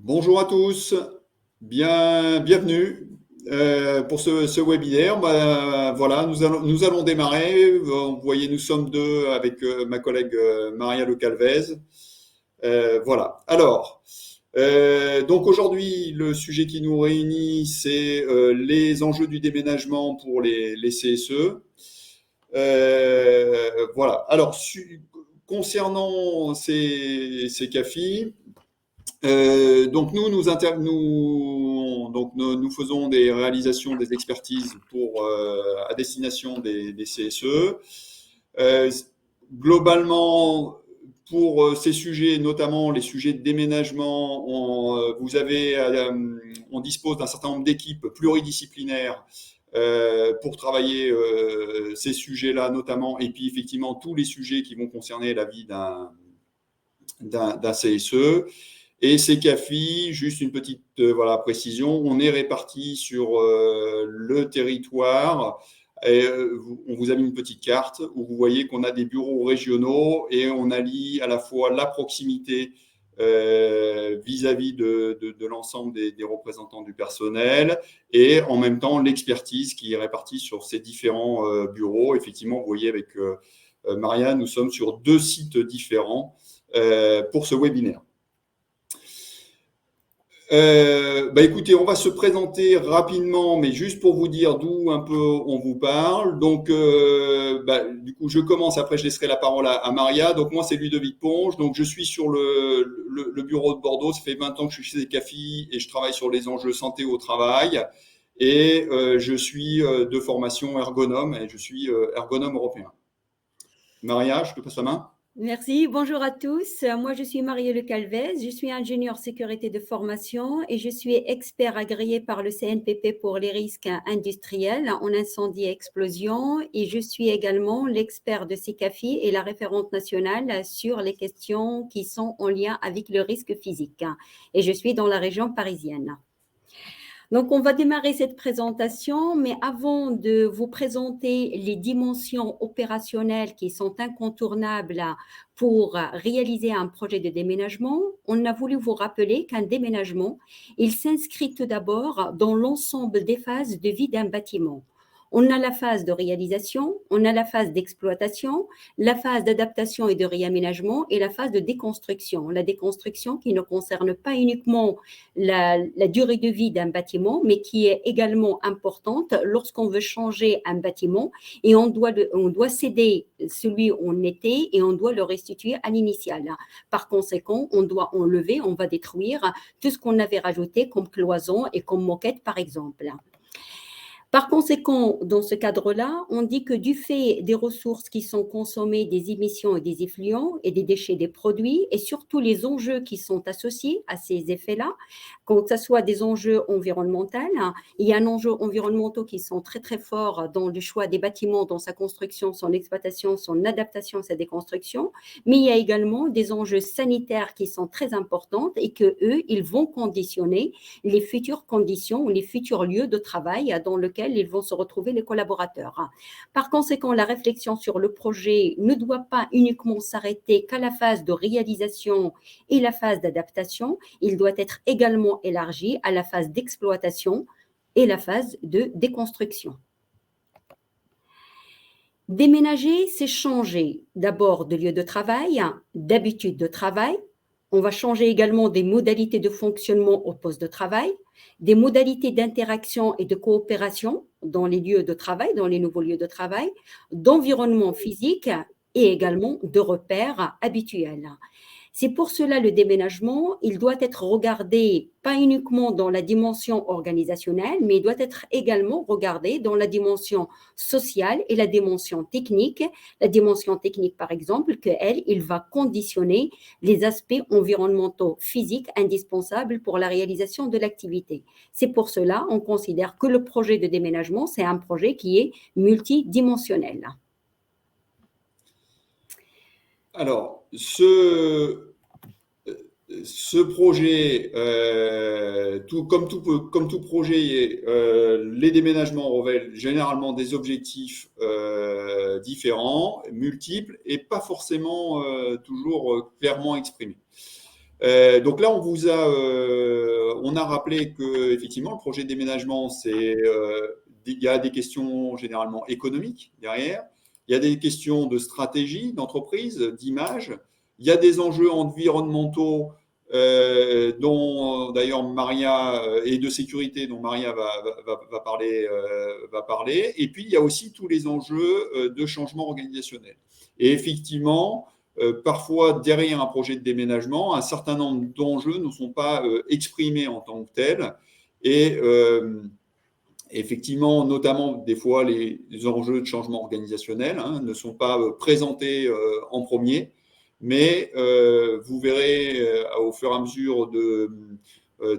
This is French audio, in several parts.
Bonjour à tous, bienvenue pour ce webinaire. Voilà, nous allons démarrer. Vous voyez, nous sommes deux avec ma collègue Maria Le Calvez. Voilà. Alors, donc aujourd'hui, le sujet qui nous réunit, c'est les enjeux du déménagement pour les CSE. Voilà. Alors, concernant ces CAFI, donc nous faisons des réalisations, des expertises à destination des CSE. Euh, Globalement, pour ces sujets, notamment les sujets de déménagement, on dispose d'un certain nombre d'équipes pluridisciplinaires pour travailler ces sujets-là notamment, et puis effectivement tous les sujets qui vont concerner la vie d'un CSE. Et ces CAFI, juste une petite précision, on est répartis sur le territoire. Et, on vous a mis une petite carte où vous voyez qu'on a des bureaux régionaux et on allie à la fois la proximité vis-à-vis de l'ensemble des représentants du personnel et en même temps l'expertise qui est répartie sur ces différents bureaux. Effectivement, vous voyez avec Maria, nous sommes sur 2 sites différents pour ce webinaire. Écoutez, on va se présenter rapidement, mais juste pour vous dire d'où un peu on vous parle. Donc, du coup, je commence. Après, je laisserai la parole à Maria. Donc, moi, c'est Ludovic Ponge. Donc, je suis sur le bureau de Bordeaux. Ça fait 20 ans que je suis chez CAFI et je travaille sur les enjeux santé au travail. Et je suis de formation ergonome et je suis ergonome européen. Maria, je te passe la main. Merci, bonjour à tous. Moi, je suis Marie Le Calvez, je suis ingénieure sécurité de formation et je suis expert agréé par le CNPP pour les risques industriels en incendie et explosion et je suis également l'expert de CICAFI et la référente nationale sur les questions qui sont en lien avec le risque physique et je suis dans la région parisienne. Donc, on va démarrer cette présentation, mais avant de vous présenter les dimensions opérationnelles qui sont incontournables pour réaliser un projet de déménagement, on a voulu vous rappeler qu'un déménagement, il s'inscrit tout d'abord dans l'ensemble des phases de vie d'un bâtiment. On a la phase de réalisation, on a la phase d'exploitation, la phase d'adaptation et de réaménagement et la phase de déconstruction. La déconstruction qui ne concerne pas uniquement la durée de vie d'un bâtiment, mais qui est également importante lorsqu'on veut changer un bâtiment et on doit céder celui où on était et on doit le restituer à l'initial. Par conséquent, on doit enlever, on va détruire tout ce qu'on avait rajouté comme cloison et comme moquette, par exemple. Par conséquent, dans ce cadre-là, on dit que du fait des ressources qui sont consommées, des émissions et des effluents et des déchets des produits, et surtout les enjeux qui sont associés à ces effets-là, que ce soit des enjeux environnementaux, il y a un enjeu environnementaux qui sont très très forts dans le choix des bâtiments, dans sa construction, son exploitation, son adaptation, sa déconstruction, mais il y a également des enjeux sanitaires qui sont très importants et que eux, ils vont conditionner les futures conditions ou les futurs lieux de travail dans lesquels ils vont se retrouver les collaborateurs. Par conséquent, la réflexion sur le projet ne doit pas uniquement s'arrêter qu'à la phase de réalisation et la phase d'adaptation, il doit être également élargi à la phase d'exploitation et la phase de déconstruction. Déménager, c'est changer d'abord de lieu de travail, d'habitude de travail. On va changer également des modalités de fonctionnement au poste de travail, des modalités d'interaction et de coopération dans les lieux de travail, dans les nouveaux lieux de travail, d'environnement physique et également de repères habituels. C'est pour cela le déménagement, il doit être regardé pas uniquement dans la dimension organisationnelle, mais il doit être également regardé dans la dimension sociale et la dimension technique. La dimension technique, par exemple, qu'elle, il va conditionner les aspects environnementaux physiques indispensables pour la réalisation de l'activité. C'est pour cela on considère que le projet de déménagement, c'est un projet qui est multidimensionnel. Alors, ce projet, comme tout projet, les déménagements révèlent généralement des objectifs différents, multiples et pas forcément toujours clairement exprimés. Donc là, on a rappelé que effectivement, le projet de déménagement, il y a des questions généralement économiques derrière, il y a des questions de stratégie d'entreprise, d'image, il y a des enjeux environnementaux dont d'ailleurs Maria et de sécurité dont Maria va parler, et puis il y a aussi tous les enjeux de changement organisationnel. Et effectivement, parfois, derrière un projet de déménagement, un certain nombre d'enjeux ne sont pas exprimés en tant que tels. Et effectivement, notamment, des fois, les enjeux de changement organisationnel ne sont pas présentés en premier. Mais vous verrez au fur et à mesure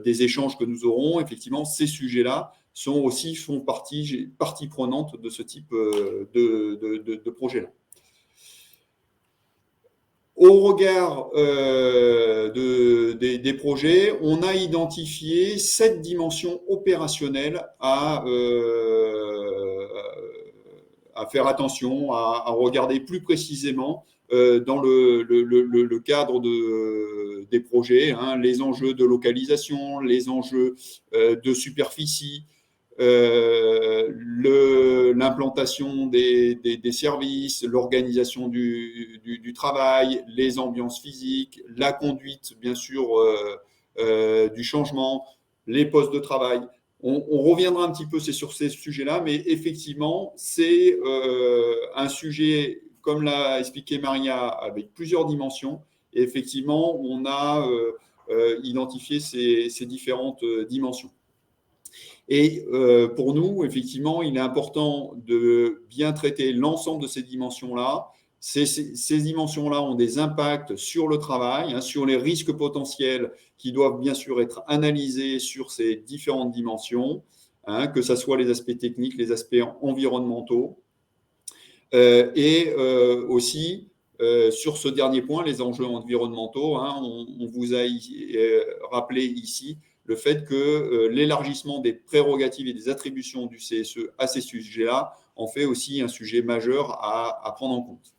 des échanges que nous aurons, effectivement, ces sujets-là font partie prenante de ce type de projet-là. Au regard des projets, on a identifié 7 dimensions opérationnelles à faire attention, à regarder plus précisément dans le cadre des projets, les enjeux de localisation, les enjeux de superficie, l'implantation des services, l'organisation du travail, les ambiances physiques, la conduite, bien sûr, du changement, les postes de travail. On reviendra un petit peu sur ces sujets-là, mais effectivement, c'est un sujet, comme l'a expliqué Maria, avec plusieurs dimensions. Et effectivement, on a identifié ces différentes dimensions. Et pour nous, effectivement, il est important de bien traiter l'ensemble de ces dimensions-là. Ces dimensions-là ont des impacts sur le travail, sur les risques potentiels qui doivent bien sûr être analysés sur ces différentes dimensions, que ce soit les aspects techniques, les aspects environnementaux. Et aussi, sur ce dernier point, les enjeux environnementaux, on vous a rappelé ici le fait que l'élargissement des prérogatives et des attributions du CSE à ces sujets-là en fait aussi un sujet majeur à prendre en compte.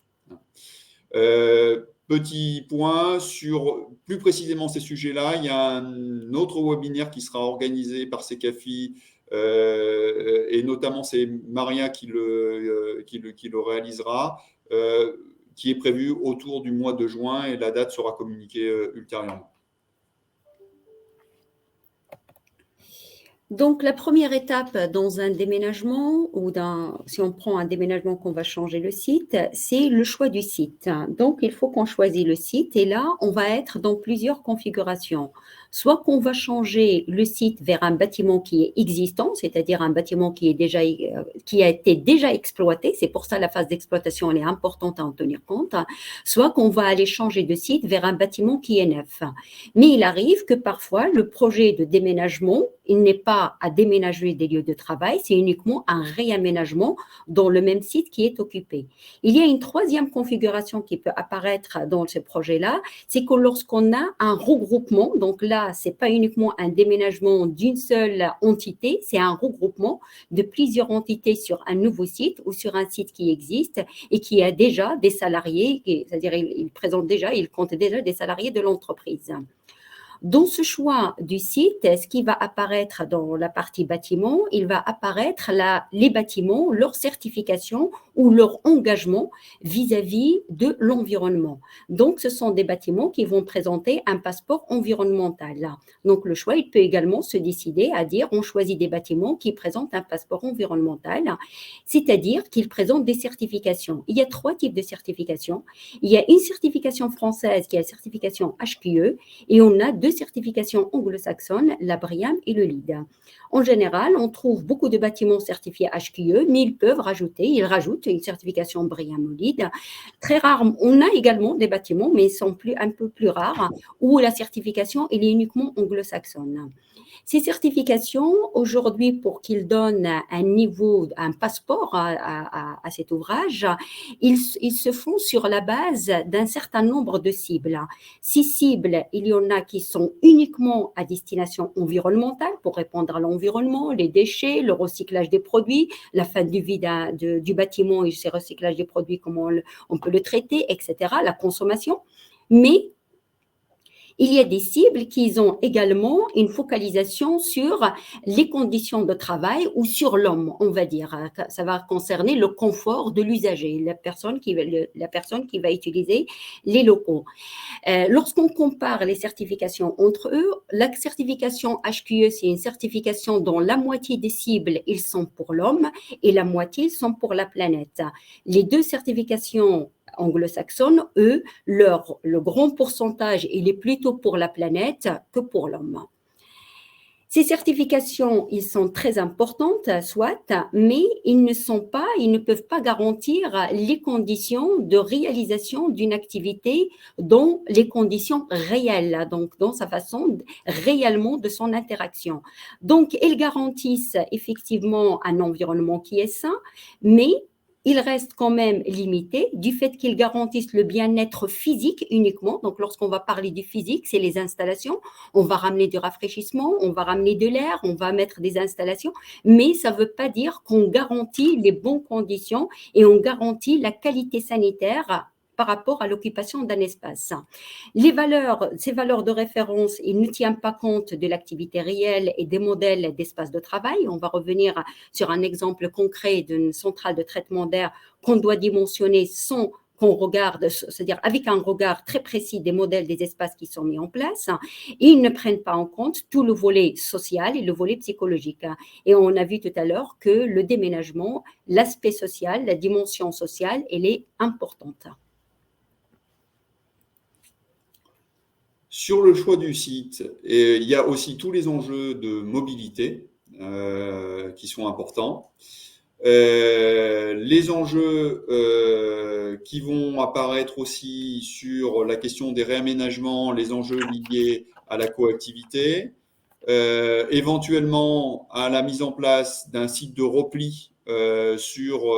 Petit point sur plus précisément ces sujets-là, il y a un autre webinaire qui sera organisé par CECAFI et notamment c'est Maria qui le réalisera, qui est prévu autour du mois de juin et la date sera communiquée ultérieurement. Donc, la première étape dans un déménagement ou si on prend un déménagement qu'on va changer le site, c'est le choix du site. Donc, il faut qu'on choisisse le site et là, on va être dans plusieurs configurations. Soit qu'on va changer le site vers un bâtiment qui est existant, c'est-à-dire un bâtiment qui a été déjà exploité. C'est pour ça la phase d'exploitation, elle est importante à en tenir compte. Soit qu'on va aller changer de site vers un bâtiment qui est neuf. Mais il arrive que parfois, le projet de déménagement, il n'est pas à déménager des lieux de travail, c'est uniquement un réaménagement dans le même site qui est occupé. Il y a une troisième configuration qui peut apparaître dans ce projet-là, c'est que lorsqu'on a un regroupement, donc là, ce n'est pas uniquement un déménagement d'une seule entité, c'est un regroupement de plusieurs entités sur un nouveau site ou sur un site qui existe et qui a déjà des salariés, c'est-à-dire il compte déjà des salariés de l'entreprise. Dans ce choix du site, ce qui va apparaître dans la partie bâtiment, il va apparaître les bâtiments, leur certification ou leur engagement vis-à-vis de l'environnement. Donc, ce sont des bâtiments qui vont présenter un passeport environnemental. Donc, le choix, il peut également se décider à dire on choisit des bâtiments qui présentent un passeport environnemental, c'est-à-dire qu'ils présentent des certifications. Il y a 3 types de certifications. Il y a une certification française qui est la certification HQE et on a 2 certifications anglo-saxonnes, la BREEAM et le LEED. En général, on trouve beaucoup de bâtiments certifiés HQE, mais ils rajoutent une certification BREEAM ou LEED. Très rare, on a également des bâtiments, mais ils sont un peu plus rares, où la certification elle est uniquement anglo-saxonne. Ces certifications, aujourd'hui, pour qu'ils donnent un niveau, un passeport à cet ouvrage, ils se font sur la base d'un certain nombre de cibles. Ces cibles, il y en a qui sont uniquement à destination environnementale pour répondre à l'environnement, les déchets, le recyclage des produits, la fin de vie du bâtiment et ce recyclage des produits, comment on peut le traiter, etc., la consommation. Mais Il y a des cibles qui ont également une focalisation sur les conditions de travail ou sur l'homme, on va dire. Ça va concerner le confort de l'usager, la personne qui va utiliser les locaux. Lorsqu'on compare les certifications entre eux, la certification HQE, c'est une certification dont la moitié des cibles, ils sont pour l'homme et la moitié sont pour la planète. Les deux certifications anglo-saxonnes, eux, le grand pourcentage, il est plutôt pour la planète que pour l'homme. Ces certifications, ils sont très importantes, soit, mais ils ne peuvent pas garantir les conditions de réalisation d'une activité dans les conditions réelles, donc dans sa façon réellement de son interaction. Donc, elles garantissent effectivement un environnement qui est sain, mais il reste quand même limité du fait qu'ils garantissent le bien-être physique uniquement. Donc, lorsqu'on va parler du physique, c'est les installations. On va ramener du rafraîchissement, on va ramener de l'air, on va mettre des installations, mais ça ne veut pas dire qu'on garantit les bonnes conditions et on garantit la qualité sanitaire par rapport à l'occupation d'un espace. Ces valeurs de référence, ils ne tiennent pas compte de l'activité réelle et des modèles d'espace de travail. On va revenir sur un exemple concret d'une centrale de traitement d'air qu'on doit dimensionner sans qu'on regarde, c'est-à-dire avec un regard très précis des modèles des espaces qui sont mis en place. Ils ne prennent pas en compte tout le volet social et le volet psychologique. Et on a vu tout à l'heure que le déménagement, l'aspect social, la dimension sociale, elle est importante. Sur le choix du site, il y a aussi tous les enjeux de mobilité qui sont importants. Les enjeux qui vont apparaître aussi sur la question des réaménagements, les enjeux liés à la coactivité, éventuellement à la mise en place d'un site de repli sur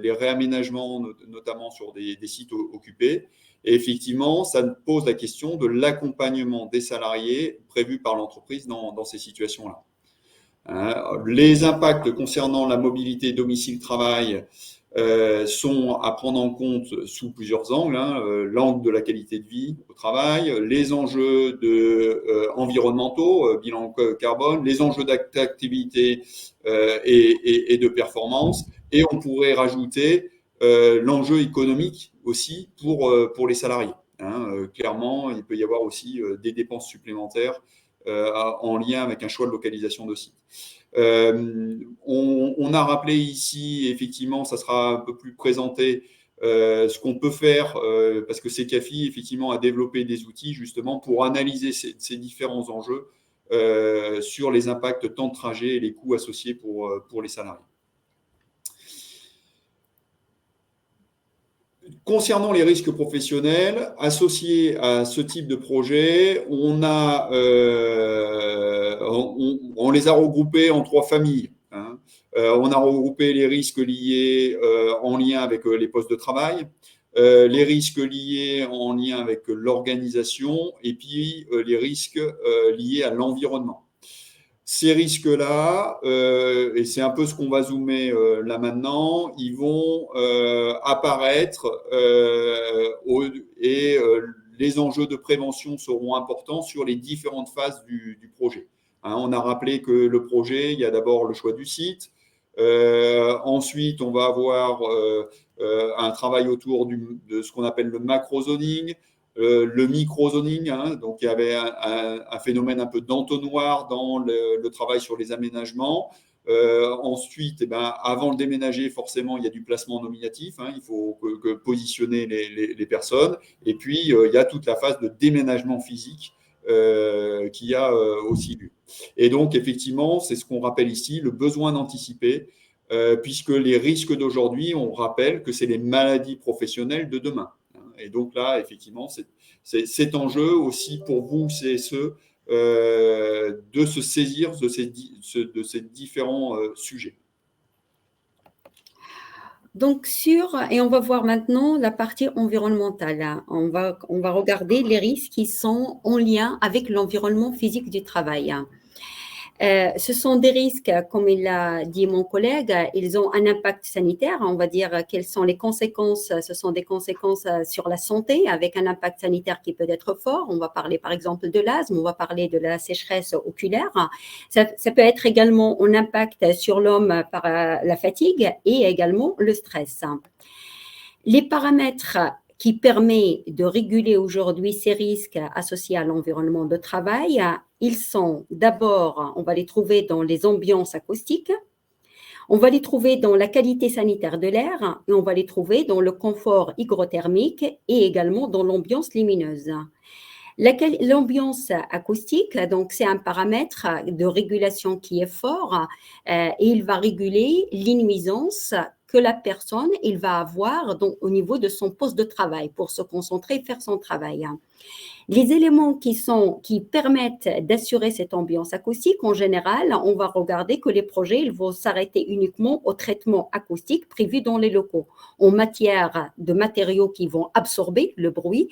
les réaménagements, notamment sur des sites occupés. Et effectivement, ça pose la question de l'accompagnement des salariés prévu par l'entreprise dans ces situations-là. Les impacts concernant la mobilité domicile-travail sont à prendre en compte sous plusieurs angles. L'angle de la qualité de vie au travail, les enjeux environnementaux, bilan carbone, les enjeux d'attractivité et de performance. Et on pourrait rajouter l'enjeu économique aussi pour les salariés. Clairement, il peut y avoir aussi des dépenses supplémentaires en lien avec un choix de localisation de site. On a rappelé ici, effectivement, ça sera un peu plus présenté, ce qu'on peut faire, parce que CECAFI, effectivement, a développé des outils justement pour analyser ces différents enjeux sur les impacts temps de trajet et les coûts associés pour les salariés. Concernant les risques professionnels associés à ce type de projet, on les a regroupés en 3 familles. On a regroupé les risques liés en lien avec les postes de travail, les risques liés en lien avec l'organisation et puis les risques liés à l'environnement. Ces risques-là, et c'est un peu ce qu'on va zoomer là maintenant, ils vont apparaître et les enjeux de prévention seront importants sur les différentes phases du projet. On a rappelé que le projet, il y a d'abord le choix du site. Ensuite, on va avoir un travail autour de ce qu'on appelle le macro-zoning. Le micro-zoning, donc il y avait un phénomène un peu d'entonnoir dans le travail sur les aménagements. Ensuite, avant de déménager, forcément, il y a du placement nominatif. Il faut positionner les personnes. Et puis, il y a toute la phase de déménagement physique qui a aussi lieu. Et donc, effectivement, c'est ce qu'on rappelle ici, le besoin d'anticiper, puisque les risques d'aujourd'hui, on rappelle que c'est les maladies professionnelles de demain. Et donc là, effectivement, c'est enjeu aussi pour vous, CSE, de se saisir de ces différents sujets. Donc, et on va voir maintenant la partie environnementale. On va regarder les risques qui sont en lien avec l'environnement physique du travail. Ce sont des risques, comme il l'a dit mon collègue, ils ont un impact sanitaire. On va dire quelles sont les conséquences. Ce sont des conséquences sur la santé avec un impact sanitaire qui peut être fort. On va parler par exemple de l'asthme, on va parler de la sécheresse oculaire. Ça peut être également un impact sur l'homme par la fatigue et également le stress. Les paramètres qui permettent de réguler aujourd'hui ces risques associés à l'environnement de travail, ils sont d'abord, on va les trouver dans les ambiances acoustiques, on va les trouver dans la qualité sanitaire de l'air et on va les trouver dans le confort hygrothermique et également dans l'ambiance lumineuse. L'ambiance acoustique, donc c'est un paramètre de régulation qui est fort et il va réguler les nuisances que la personne il va avoir donc, au niveau de son poste de travail pour se concentrer et faire son travail. Les éléments qui permettent d'assurer cette ambiance acoustique, en général, on va regarder que les projets ils vont s'arrêter uniquement au traitement acoustique prévu dans les locaux, en matière de matériaux qui vont absorber le bruit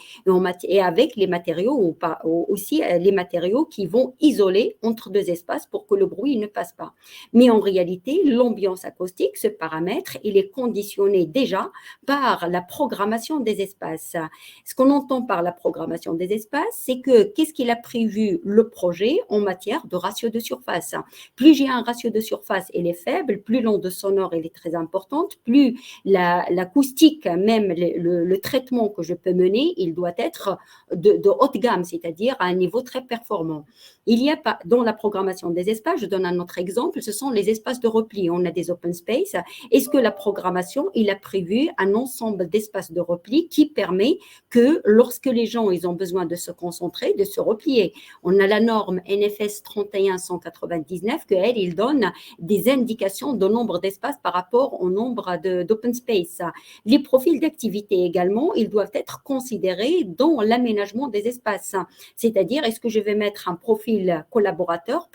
et avec les matériaux aussi les matériaux qui vont isoler entre deux espaces pour que le bruit ne passe pas. Mais en réalité, l'ambiance acoustique, ce paramètre, il est conditionné déjà par la programmation des espaces. Ce qu'on entend par la programmation des espaces, c'est que qu'est-ce qu'il a prévu le projet en matière de ratio de surface. Plus j'ai un ratio de surface, il est faible, plus l'onde sonore elle est très importante, plus l'acoustique, même le traitement que je peux mener, il doit être de haute gamme, c'est-à-dire à un niveau très performant. Il y a pas, dans la programmation des espaces, je donne un autre exemple, ce sont les espaces de repli. On a des open space. Est-ce que la programmation, il a prévu un ensemble d'espaces de repli qui permet que lorsque les gens ils ont besoin de se concentrer, de se replier. On a la norme NFS 31199 qu'elle, il donne des indications de nombre d'espaces par rapport au nombre d'open space. Les profils d'activité également, ils doivent être considérés dans l'aménagement des espaces. C'est-à-dire, est-ce que je vais mettre un profil collaborateur,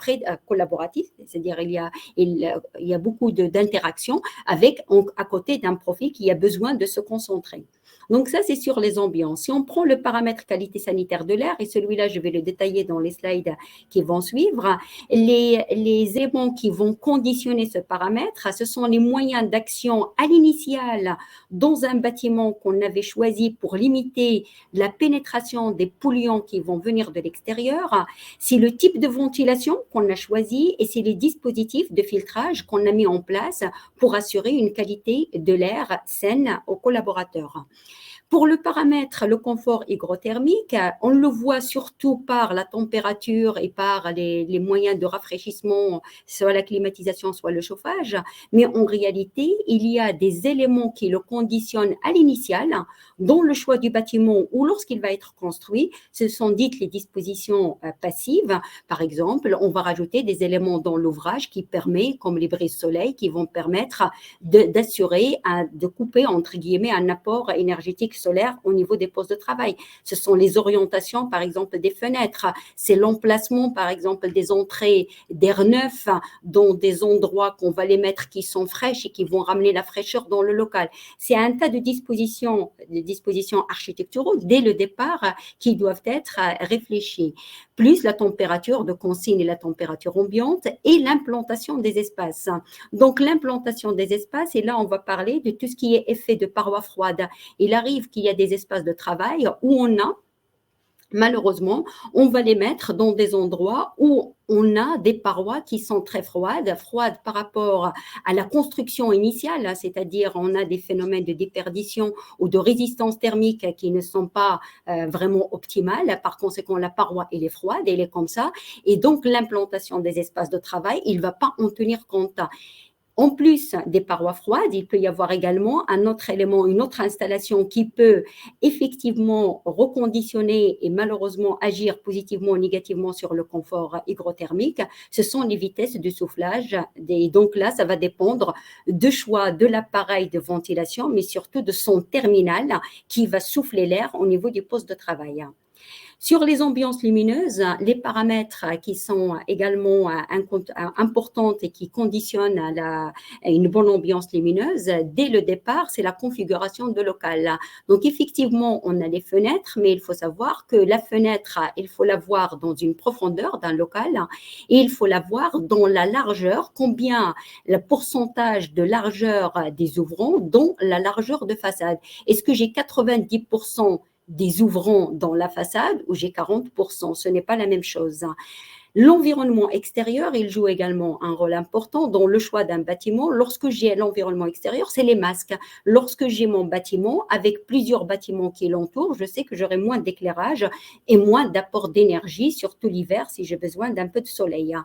collaboratif, c'est-à-dire il y a beaucoup d'interactions avec à côté d'un profil qui a besoin de se concentrer. Donc ça, c'est sur les ambiances. Si on prend le paramètre qualité sanitaire de l'air, et celui-là, je vais le détailler dans les slides qui vont suivre, les éléments qui vont conditionner ce paramètre, ce sont les moyens d'action à l'initiale dans un bâtiment qu'on avait choisi pour limiter la pénétration des polluants qui vont venir de l'extérieur, c'est le type de ventilation qu'on a choisi et c'est les dispositifs de filtrage qu'on a mis en place pour assurer une qualité de l'air saine aux collaborateurs. Pour le paramètre, le confort hygrothermique, on le voit surtout par la température et par les moyens de rafraîchissement, soit la climatisation, soit le chauffage. Mais en réalité, il y a des éléments qui le conditionnent à l'initial, dans le choix du bâtiment ou lorsqu'il va être construit. Ce sont dites les dispositions passives. Par exemple, on va rajouter des éléments dans l'ouvrage qui permet, comme les brise-soleil, qui vont permettre d'assurer, de couper, entre guillemets, un apport énergétique solaire au niveau des postes de travail. Ce sont les orientations, par exemple, des fenêtres. C'est l'emplacement, par exemple, des entrées d'air neuf dans des endroits qu'on va les mettre qui sont fraîches et qui vont ramener la fraîcheur dans le local. C'est un tas de dispositions architecturaux dès le départ qui doivent être réfléchies. Plus la température de consigne et la température ambiante et l'implantation des espaces. Donc, l'implantation des espaces, et là, on va parler de tout ce qui est effet de parois froides. Il arrive qu'il y a des espaces de travail où malheureusement, on va les mettre dans des endroits où on a des parois qui sont très froides par rapport à la construction initiale, c'est-à-dire on a des phénomènes de déperdition ou de résistance thermique qui ne sont pas vraiment optimales. Par conséquent, la paroi, elle est froide, elle est comme ça. Et donc, l'implantation des espaces de travail, il ne va pas en tenir compte. En plus des parois froides, il peut y avoir également un autre élément, une autre installation qui peut effectivement reconditionner et malheureusement agir positivement ou négativement sur le confort hygrothermique. Ce sont les vitesses de soufflage. Et donc là, ça va dépendre du choix de l'appareil de ventilation, mais surtout de son terminal qui va souffler l'air au niveau du poste de travail. Sur les ambiances lumineuses, les paramètres qui sont également importants et qui conditionnent une bonne ambiance lumineuse, dès le départ, c'est la configuration de local. Donc, effectivement, on a les fenêtres, mais il faut savoir que la fenêtre, il faut la voir dans une profondeur d'un local et il faut la voir dans la largeur, combien le pourcentage de largeur des ouvrants dans la largeur de façade. Est-ce que j'ai 90% des ouvrants dans la façade ou j'ai 40%, ce n'est pas la même chose. L'environnement extérieur, il joue également un rôle important dans le choix d'un bâtiment. Lorsque j'ai l'environnement extérieur, c'est les masques. Lorsque j'ai mon bâtiment, avec plusieurs bâtiments qui l'entourent, je sais que j'aurai moins d'éclairage et moins d'apport d'énergie, surtout l'hiver si j'ai besoin d'un peu de soleil.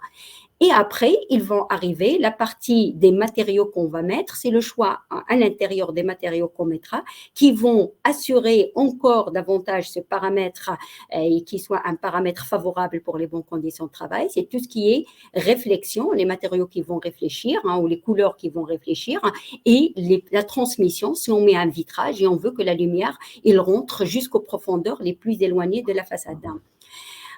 Et après, ils vont arriver, la partie des matériaux qu'on va mettre, c'est le choix à l'intérieur des matériaux qu'on mettra, qui vont assurer encore davantage ce paramètre et qui soit un paramètre favorable pour les bonnes conditions de travail. C'est tout ce qui est réflexion, les matériaux qui vont réfléchir ou les couleurs qui vont réfléchir et la transmission, si on met un vitrage et on veut que la lumière, il rentre jusqu'aux profondeurs les plus éloignées de la façade.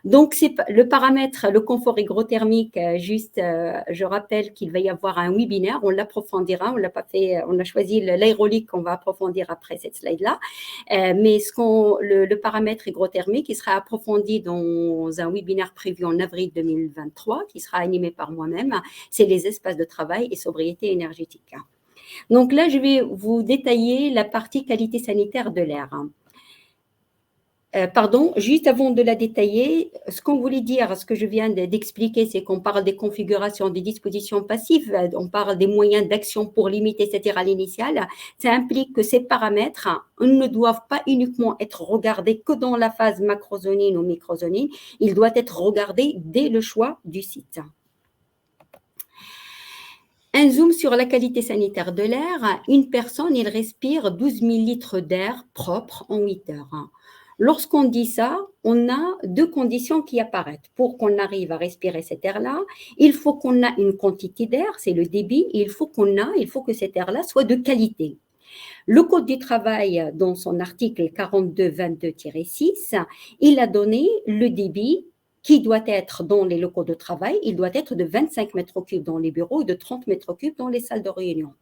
Donc, c'est le paramètre, le confort hygrothermique, je rappelle qu'il va y avoir un webinaire, on l'approfondira, on l'a pas fait, on a choisi l'aérolique qu'on va approfondir après cette slide-là, mais le paramètre hygrothermique, il sera approfondi dans un webinaire prévu en avril 2023, qui sera animé par moi-même, c'est les espaces de travail et sobriété énergétique. Donc là, je vais vous détailler la partie qualité sanitaire de l'air. Juste avant de la détailler, ce qu'on voulait dire, ce que je viens d'expliquer, c'est qu'on parle des configurations des dispositions passives, on parle des moyens d'action pour limiter, etc. à l'initiale. Ça implique que ces paramètres ne doivent pas uniquement être regardés que dans la phase macrozonine ou microzonine, ils doivent être regardés dès le choix du site. Un zoom sur la qualité sanitaire de l'air. Une personne, il respire 12 000 litres d'air propre en 8 heures. Lorsqu'on dit ça, on a deux conditions qui apparaissent. Pour qu'on arrive à respirer cet air-là, il faut qu'on ait une quantité d'air, c'est le débit, et il faut que cet air-là soit de qualité. Le Code du travail, dans son article 4222-6, il a donné le débit qui doit être dans les locaux de travail, il doit être de 25 mètres cubes dans les bureaux et de 30 mètres cubes dans les salles de réunion.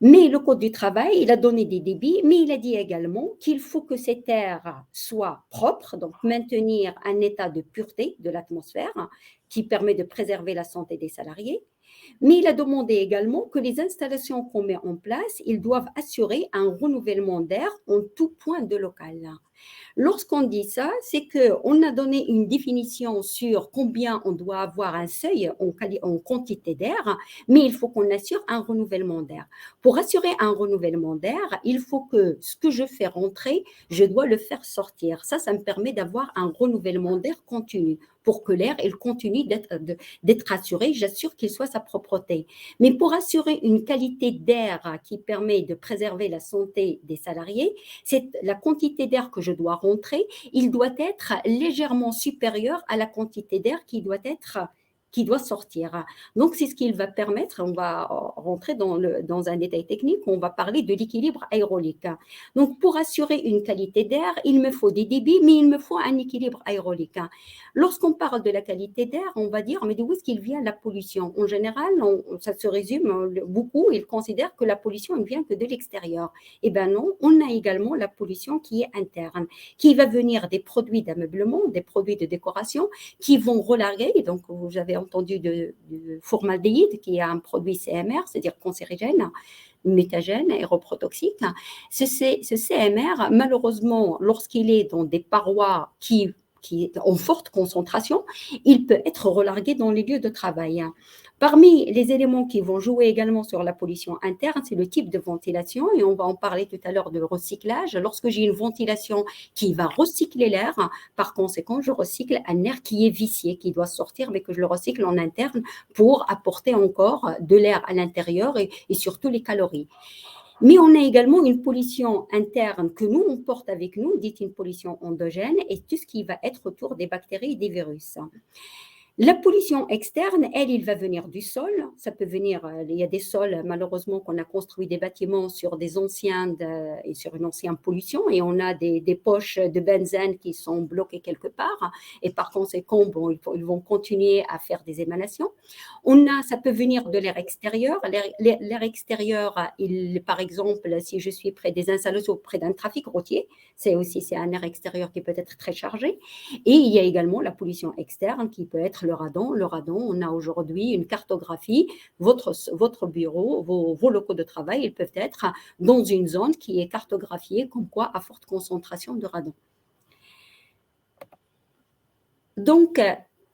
Mais le Code du travail, il a donné des débits, mais il a dit également qu'il faut que cet air soit propre, donc maintenir un état de pureté de l'atmosphère qui permet de préserver la santé des salariés. Mais il a demandé également que les installations qu'on met en place, ils doivent assurer un renouvellement d'air en tout point de local. Lorsqu'on dit ça, c'est qu'on a donné une définition sur combien on doit avoir un seuil en quantité d'air, mais il faut qu'on assure un renouvellement d'air. Pour assurer un renouvellement d'air, il faut que ce que je fais rentrer, je dois le faire sortir. Ça me permet d'avoir un renouvellement d'air continu. Pour que l'air il continue d'être assuré, j'assure qu'il soit sa propreté. Mais pour assurer une qualité d'air qui permet de préserver la santé des salariés, c'est la quantité d'air que je dois rentrer, il doit être légèrement supérieur à la quantité d'air qui doit sortir. Donc, c'est ce qui va permettre, on va rentrer dans un détail technique, on va parler de l'équilibre aérolique. Donc, pour assurer une qualité d'air, il me faut des débits, mais il me faut un équilibre aérolique. Lorsqu'on parle de la qualité d'air, on va dire, mais d'où est-ce qu'il vient la pollution? En général, ça se résume, beaucoup, ils considèrent que la pollution ne vient que de l'extérieur. Eh bien non, on a également la pollution qui est interne, qui va venir des produits d'ameublement, des produits de décoration, qui vont relarguer, donc vous avez entendu de formaldéhyde, qui est un produit CMR, c'est-à-dire cancérigène, méthagène, aéroprotoxique. Ce CMR, malheureusement, lorsqu'il est dans des parois qui est en forte concentration, il peut être relargué dans les lieux de travail. Parmi les éléments qui vont jouer également sur la pollution interne, c'est le type de ventilation, et on va en parler tout à l'heure de recyclage. Lorsque j'ai une ventilation qui va recycler l'air, par conséquent, je recycle un air qui est vicié, qui doit sortir, mais que je le recycle en interne pour apporter encore de l'air à l'intérieur et surtout les calories. Mais on a également une pollution interne que nous, on porte avec nous, dite une pollution endogène, et tout ce qui va être autour des bactéries et des virus. La pollution externe, elle, il va venir du sol. Ça peut venir, il y a des sols, malheureusement, qu'on a construit des bâtiments sur des anciens et sur une ancienne pollution, et on a des poches de benzène qui sont bloquées quelque part, et par conséquent, bon, ils vont continuer à faire des émanations. Ça peut venir de l'air extérieur. L'air extérieur, par exemple, si je suis près des installations, près d'un trafic routier, c'est un air extérieur qui peut être très chargé. Et il y a également la pollution externe qui peut être le radon. Le radon, on a aujourd'hui une cartographie. Votre bureau, vos locaux de travail, ils peuvent être dans une zone qui est cartographiée comme quoi à forte concentration de radon. Donc,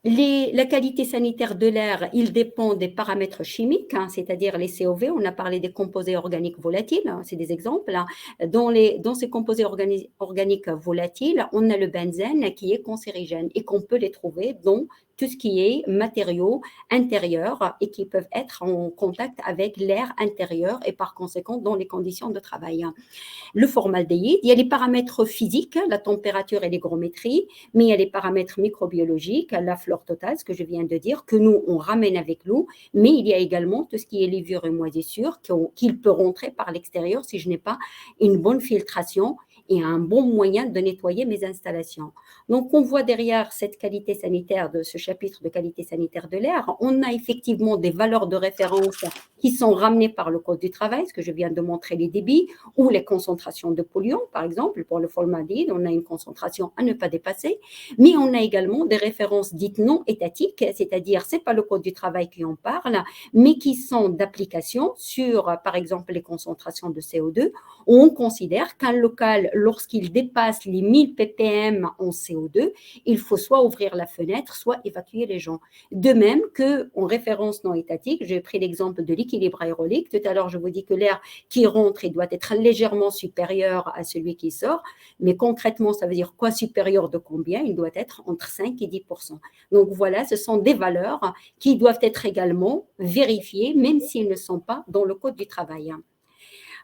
la qualité sanitaire de l'air, il dépend des paramètres chimiques, c'est-à-dire les COV. On a parlé des composés organiques volatiles, c'est des exemples. Dans ces composés organiques volatiles, on a le benzène qui est cancérigène et qu'on peut les trouver dans tout ce qui est matériaux intérieurs et qui peuvent être en contact avec l'air intérieur et par conséquent dans les conditions de travail. Le formaldéhyde, il y a les paramètres physiques, la température et l'hygrométrie, mais il y a les paramètres microbiologiques, la flore totale, ce que je viens de dire, que nous, on ramène avec nous, mais il y a également tout ce qui est levure et moisissure qu'il peut rentrer par l'extérieur si je n'ai pas une bonne filtration et un bon moyen de nettoyer mes installations. Donc, on voit derrière cette qualité sanitaire de ce chapitre de qualité sanitaire de l'air, on a effectivement des valeurs de référence qui sont ramenées par le Code du travail, ce que je viens de montrer, les débits ou les concentrations de polluants, par exemple, pour le formaldéhyde, on a une concentration à ne pas dépasser, mais on a également des références dites non étatiques, c'est-à-dire, ce n'est pas le Code du travail qui en parle, mais qui sont d'application sur, par exemple, les concentrations de CO2, où on considère qu'un local, lorsqu'il dépasse les 1000 ppm en CO2, il faut soit ouvrir la fenêtre, soit évacuer les gens. De même qu'en référence non étatique, j'ai pris l'exemple de l'équilibre aérolique. Tout à l'heure, je vous dis que l'air qui rentre, il doit être légèrement supérieur à celui qui sort, mais concrètement, ça veut dire quoi supérieur de combien? Il doit être entre 5 et 10%. Donc voilà, ce sont des valeurs qui doivent être également vérifiées, même s'ils ne sont pas dans le Code du travail.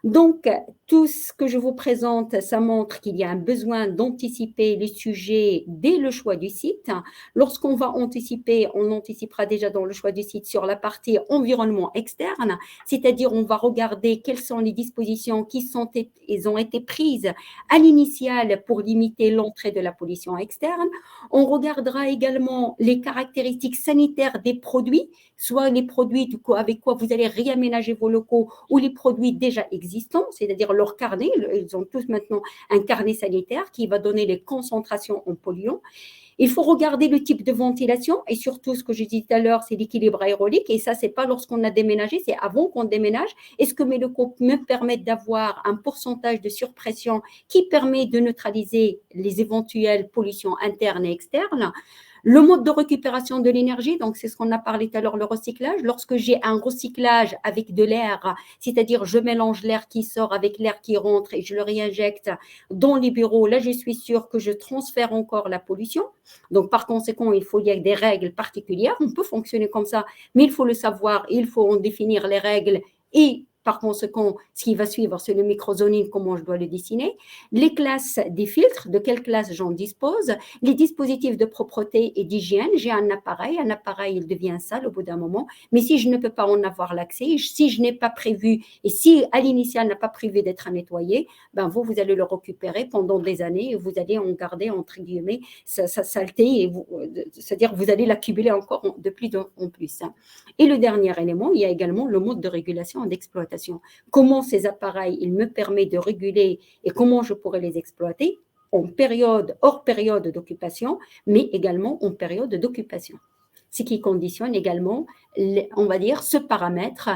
Donc, tout ce que je vous présente, ça montre qu'il y a un besoin d'anticiper les sujets dès le choix du site. Lorsqu'on va anticiper, on anticipera déjà dans le choix du site sur la partie environnement externe, c'est-à-dire on va regarder quelles sont les dispositions qui ont été prises à l'initiale pour limiter l'entrée de la pollution externe. On regardera également les caractéristiques sanitaires des produits, soit les produits avec quoi vous allez réaménager vos locaux ou les produits déjà existants, c'est-à-dire leur carnet. Ils ont tous maintenant un carnet sanitaire qui va donner les concentrations en polluants. Il faut regarder le type de ventilation et surtout, ce que je disais tout à l'heure, c'est l'équilibre aérolique. Et ça, ce n'est pas lorsqu'on a déménagé, c'est avant qu'on déménage. Est-ce que mes locaux me permettent d'avoir un pourcentage de surpression qui permet de neutraliser les éventuelles pollutions internes et externes? Le mode de récupération de l'énergie, donc c'est ce qu'on a parlé tout à l'heure, le recyclage. Lorsque j'ai un recyclage avec de l'air, c'est-à-dire je mélange l'air qui sort avec l'air qui rentre et je le réinjecte dans les bureaux, là je suis sûre que je transfère encore la pollution. Donc par conséquent, il y a des règles particulières. On peut fonctionner comme ça, mais il faut le savoir, il faut en définir les règles et par conséquent, ce qui va suivre, c'est le microzoning, comment je dois le dessiner. Les classes des filtres, de quelle classe j'en dispose. Les dispositifs de propreté et d'hygiène. J'ai un appareil, il devient sale au bout d'un moment. Mais si je ne peux pas en avoir l'accès, si je n'ai pas prévu, et si à l'initial n'a pas prévu d'être nettoyé, ben vous allez le récupérer pendant des années et vous allez en garder, entre guillemets, sa saleté. C'est-à-dire vous allez l'accumuler encore de plus en plus. Et le dernier élément, il y a également le mode de régulation et d'exploitation. Comment ces appareils, ils me permettent de réguler et comment je pourrais les exploiter hors période d'occupation, mais également en période d'occupation. Ce qui conditionne également, on va dire, ce paramètre,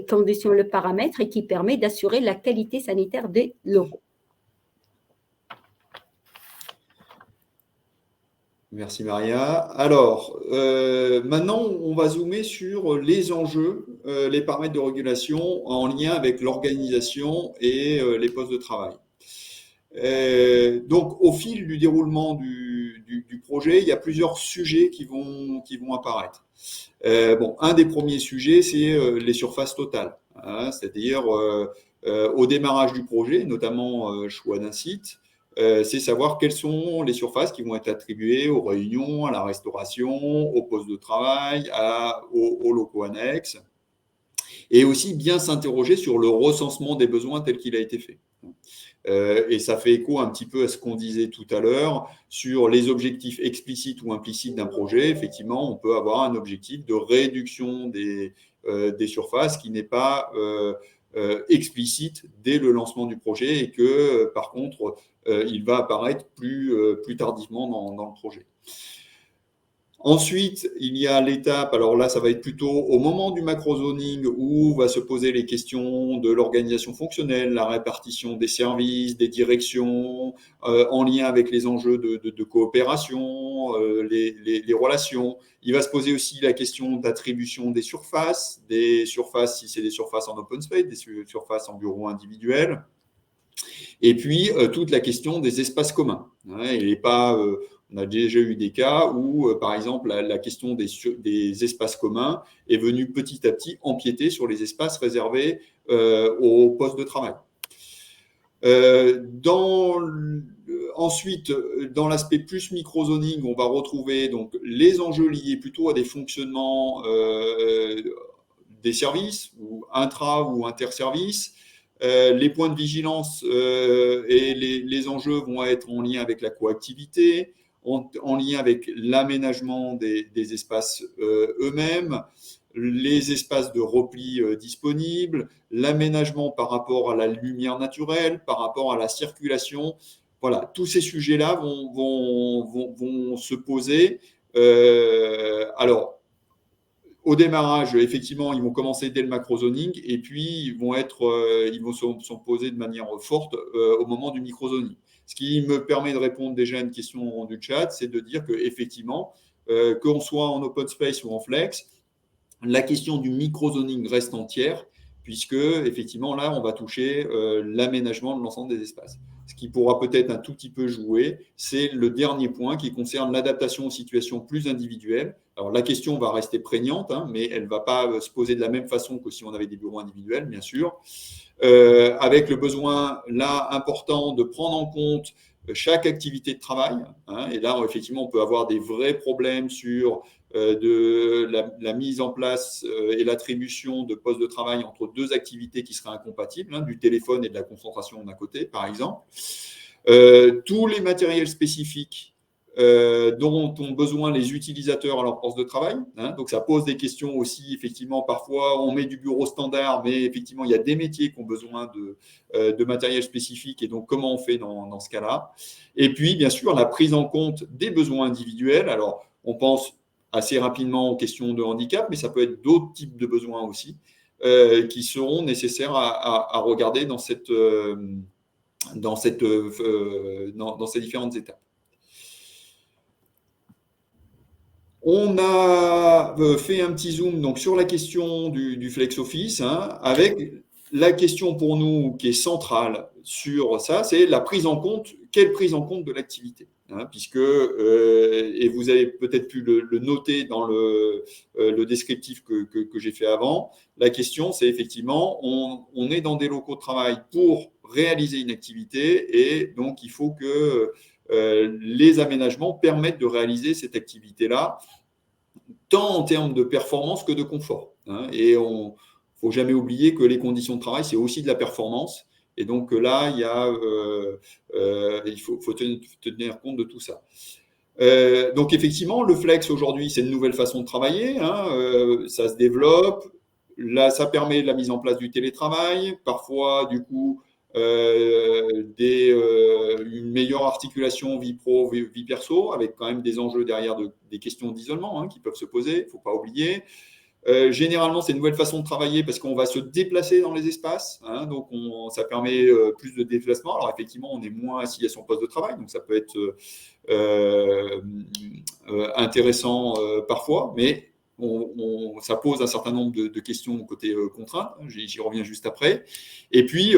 conditionne le paramètre et qui permet d'assurer la qualité sanitaire des locaux. Merci Maria. Alors, maintenant, on va zoomer sur les enjeux, les paramètres de régulation en lien avec l'organisation et les postes de travail. Donc, au fil du déroulement du projet, il y a plusieurs sujets qui vont apparaître. Un des premiers sujets, c'est les surfaces totales, c'est-à-dire au démarrage du projet, notamment choix d'un site, c'est savoir quelles sont les surfaces qui vont être attribuées aux réunions, à la restauration, aux postes de travail, aux locaux annexes, et aussi bien s'interroger sur le recensement des besoins tel qu'il a été fait. Et ça fait écho un petit peu à ce qu'on disait tout à l'heure sur les objectifs explicites ou implicites d'un projet. Effectivement, on peut avoir un objectif de réduction des surfaces qui n'est pas explicite dès le lancement du projet et que, par contre, il va apparaître plus tardivement dans le projet. Ensuite, il y a l'étape, alors là, ça va être plutôt au moment du macro-zoning où va se poser les questions de l'organisation fonctionnelle, la répartition des services, des directions, en lien avec les enjeux de coopération, les relations. Il va se poser aussi la question d'attribution des surfaces si c'est des surfaces en open space, des surfaces en bureau individuel. Et puis, toute la question des espaces communs. Il n'est pas... on a déjà eu des cas où, par exemple, la question des espaces communs est venue petit à petit empiéter sur les espaces réservés aux postes de travail. Ensuite, dans l'aspect plus micro-zoning, on va retrouver donc, les enjeux liés plutôt à des fonctionnements des services, ou intra- ou interservices. Les points de vigilance et les enjeux vont être en lien avec la coactivité, en lien avec l'aménagement des espaces eux-mêmes, les espaces de repli disponibles, l'aménagement par rapport à la lumière naturelle, par rapport à la circulation. Voilà, tous ces sujets-là vont se poser. Alors, au démarrage, effectivement, ils vont commencer dès le macro-zoning et puis ils vont s'en poser de manière forte au moment du micro-zoning. Ce qui me permet de répondre déjà à une question du chat, c'est de dire qu'effectivement, qu'on soit en open space ou en flex, la question du micro-zoning reste entière, puisque effectivement, là, on va toucher l'aménagement de l'ensemble des espaces. Ce qui pourra peut-être un tout petit peu jouer, c'est le dernier point qui concerne l'adaptation aux situations plus individuelles. Alors, la question va rester prégnante, mais elle ne va pas se poser de la même façon que si on avait des bureaux individuels, bien sûr. Avec le besoin, là, important de prendre en compte chaque activité de travail. Et là, effectivement, on peut avoir des vrais problèmes sur de la mise en place et l'attribution de postes de travail entre deux activités qui seraient incompatibles, du téléphone et de la concentration d'un côté, par exemple. Tous les matériels spécifiques dont ont besoin les utilisateurs à leur poste de travail. Donc, ça pose des questions aussi. Effectivement, parfois, on met du bureau standard, mais effectivement, il y a des métiers qui ont besoin de matériel spécifique. Et donc, comment on fait dans ce cas-là? Et puis, bien sûr, la prise en compte des besoins individuels. Alors, on pense assez rapidement aux questions de handicap, mais ça peut être d'autres types de besoins aussi qui seront nécessaires à regarder dans ces différentes étapes. On a fait un petit zoom donc, sur la question du flex office, avec la question pour nous qui est centrale sur ça, c'est la prise en compte, quelle prise en compte de l'activité, puisque, et vous avez peut-être pu le noter dans le descriptif que j'ai fait avant, la question c'est effectivement, on est dans des locaux de travail pour réaliser une activité et donc il faut que les aménagements permettent de réaliser cette activité-là, tant en termes de performance que de confort. Et il ne faut jamais oublier que les conditions de travail, c'est aussi de la performance. Et donc là, il faut tenir compte de tout ça. Donc effectivement, le flex aujourd'hui, c'est une nouvelle façon de travailler. Ça se développe. Là, ça permet la mise en place du télétravail. Parfois, du coup, une meilleure articulation vie pro, vie perso, avec quand même des enjeux derrière des questions d'isolement qui peuvent se poser, il ne faut pas oublier. Généralement, c'est une nouvelle façon de travailler parce qu'on va se déplacer dans les espaces, donc ça permet plus de déplacement. Alors effectivement, on est moins assis à son poste de travail, donc ça peut être intéressant parfois, mais ça pose un certain nombre de questions côté contraintes, j'y reviens juste après. Et puis,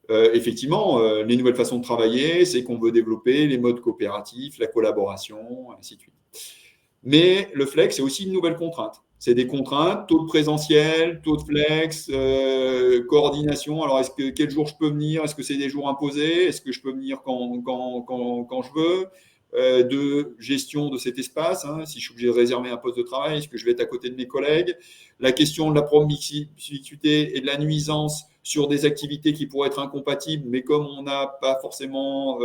effectivement, les nouvelles façons de travailler, c'est qu'on veut développer les modes coopératifs, la collaboration, ainsi de suite. Mais le flex, c'est aussi une nouvelle contrainte. C'est des contraintes, taux de présentiel, taux de flex, coordination. Alors, quel jour je peux venir? Est-ce que c'est des jours imposés? Est-ce que je peux venir quand je veux? De gestion de cet espace, hein, si je suis obligé de réserver un poste de travail, est-ce que je vais être à côté de mes collègues? La question de la promiscuité et de la nuisance sur des activités qui pourraient être incompatibles, mais comme on n'a pas forcément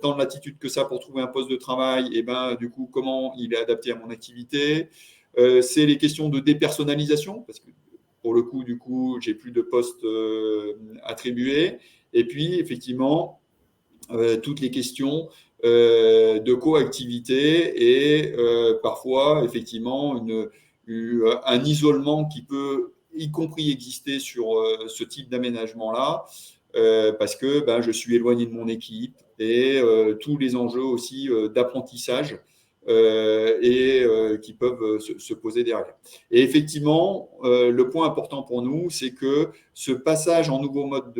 tant de latitude que ça pour trouver un poste de travail, et ben, du coup, comment il est adapté à mon activité? C'est les questions de dépersonnalisation, parce que pour le coup, du coup, j'ai plus de postes attribués. Et puis, effectivement, toutes les questions de coactivité et parfois, effectivement, un isolement qui peut, y compris, exister sur ce type d'aménagement-là, parce que ben, je suis éloigné de mon équipe et tous les enjeux aussi d'apprentissage qui peuvent se poser derrière. Et effectivement, le point important pour nous, c'est que ce passage en nouveau mode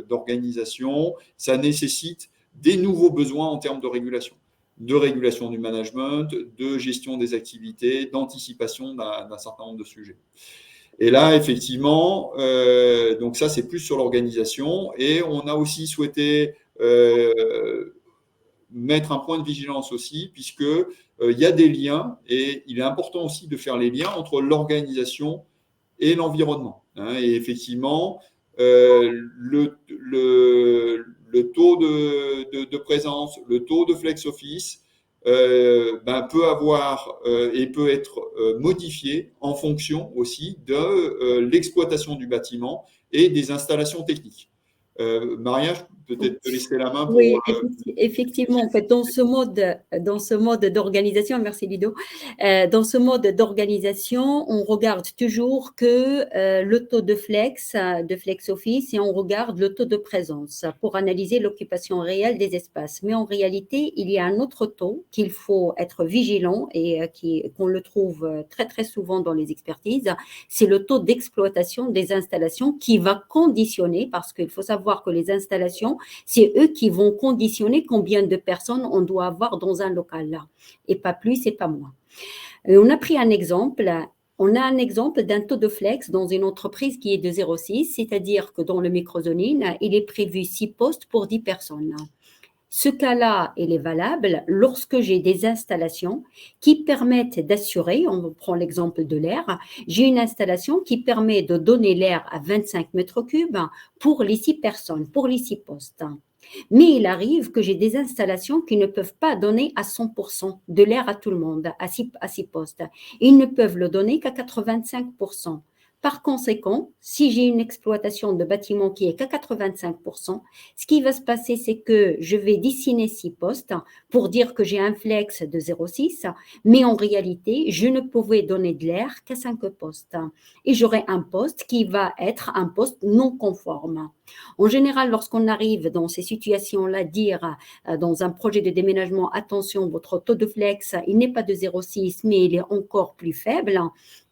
d'organisation, ça nécessite des nouveaux besoins en termes de régulation du management, de gestion des activités, d'anticipation d'un certain nombre de sujets. Et là, effectivement, donc ça, c'est plus sur l'organisation. Et on a aussi souhaité mettre un point de vigilance aussi, puisque il y a des liens, et il est important aussi de faire les liens entre l'organisation et l'environnement. Hein. Et effectivement, le taux de présence, le taux de flex office ben, peut avoir et peut être modifié en fonction aussi de l'exploitation du bâtiment et des installations techniques. Maria, je peux peut-être te laisser la main pour… Oui, effectivement, en fait, dans ce mode d'organisation, merci Ludo, dans ce mode d'organisation, on regarde toujours que le taux de flex office, et on regarde le taux de présence pour analyser l'occupation réelle des espaces. Mais en réalité, il y a un autre taux qu'il faut être vigilant et qu'on le trouve très, très souvent dans les expertises, c'est le taux d'exploitation des installations qui va conditionner, parce qu'il faut savoir que les installations, c'est eux qui vont conditionner combien de personnes on doit avoir dans un local là, et pas plus et pas moins. On a pris un exemple. On a un exemple d'un taux de flex dans une entreprise qui est de 0,6, c'est-à-dire que dans le microzoning, il est prévu 6 postes pour 10 personnes. Ce cas-là, il est valable lorsque j'ai des installations qui permettent d'assurer, on prend l'exemple de l'air, j'ai une installation qui permet de donner l'air à 25 mètres cubes pour les 6 personnes, pour les 6 postes. Mais il arrive que j'ai des installations qui ne peuvent pas donner à 100% de l'air à tout le monde, à 6 postes. Ils ne peuvent le donner qu'à 85%. Par conséquent, si j'ai une exploitation de bâtiment qui est qu'à 85%, ce qui va se passer, c'est que je vais dessiner 6 postes pour dire que j'ai un flex de 0,6, mais en réalité, je ne pouvais donner de l'air qu'à 5 postes. Et j'aurai un poste qui va être un poste non conforme. En général, lorsqu'on arrive dans ces situations-là, dire dans un projet de déménagement, attention, votre taux de flex, il n'est pas de 0,6, mais il est encore plus faible.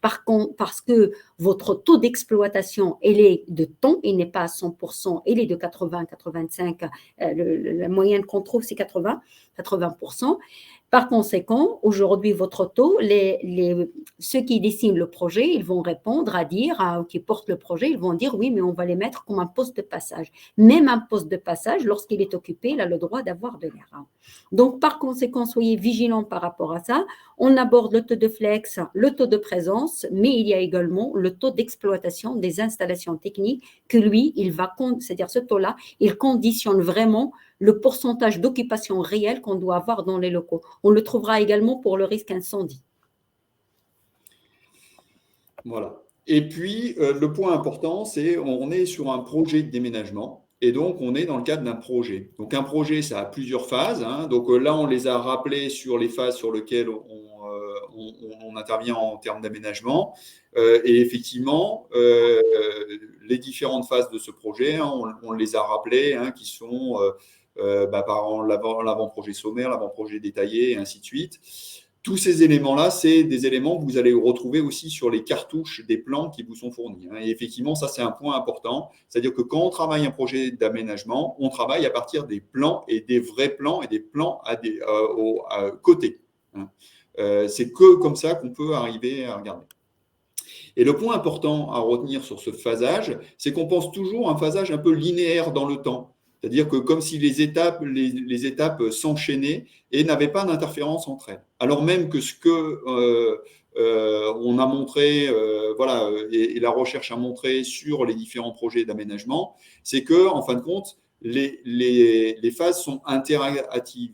Par contre, parce que votre taux d'exploitation, il est de temps, il n'est pas à 100%, il est de 80, 85, la moyenne qu'on trouve, c'est 80%. Par conséquent, aujourd'hui, votre taux, ceux qui dessinent le projet, ils vont répondre qui portent le projet, ils vont dire oui, mais on va les mettre comme un poste de passage. Même un poste de passage, lorsqu'il est occupé, il a le droit d'avoir de l'air. Donc, par conséquent, soyez vigilants par rapport à ça. On aborde le taux de flex, le taux de présence, mais il y a également le taux d'exploitation des installations techniques que lui, c'est-à-dire ce taux-là, il conditionne vraiment le pourcentage d'occupation réelle qu'on doit avoir dans les locaux. On le trouvera également pour le risque incendie. Voilà. Et puis, le point important, c'est on est sur un projet de déménagement. Et donc, on est dans le cadre d'un projet. Donc, un projet, ça a plusieurs phases. Hein. Donc, là, on les a rappelées sur les phases sur lesquelles on intervient en termes d'aménagement. Et effectivement, les différentes phases de ce projet, hein, on les a rappelées, hein, qui sont par l'avant-projet sommaire, l'avant-projet détaillé, et ainsi de suite. Tous ces éléments-là, c'est des éléments que vous allez retrouver aussi sur les cartouches des plans qui vous sont fournis. Et effectivement, ça, c'est un point important. C'est-à-dire que quand on travaille un projet d'aménagement, on travaille à partir des plans et des vrais plans et des plans à côté. C'est que comme ça qu'on peut arriver à regarder. Et le point important à retenir sur ce phasage, c'est qu'on pense toujours à un phasage un peu linéaire dans le temps. C'est-à-dire que comme si les étapes s'enchaînaient et n'avaient pas d'interférence entre elles. Alors même que ce que on a montré, et la recherche a montré sur les différents projets d'aménagement, c'est que, en fin de compte, les phases sont interactives,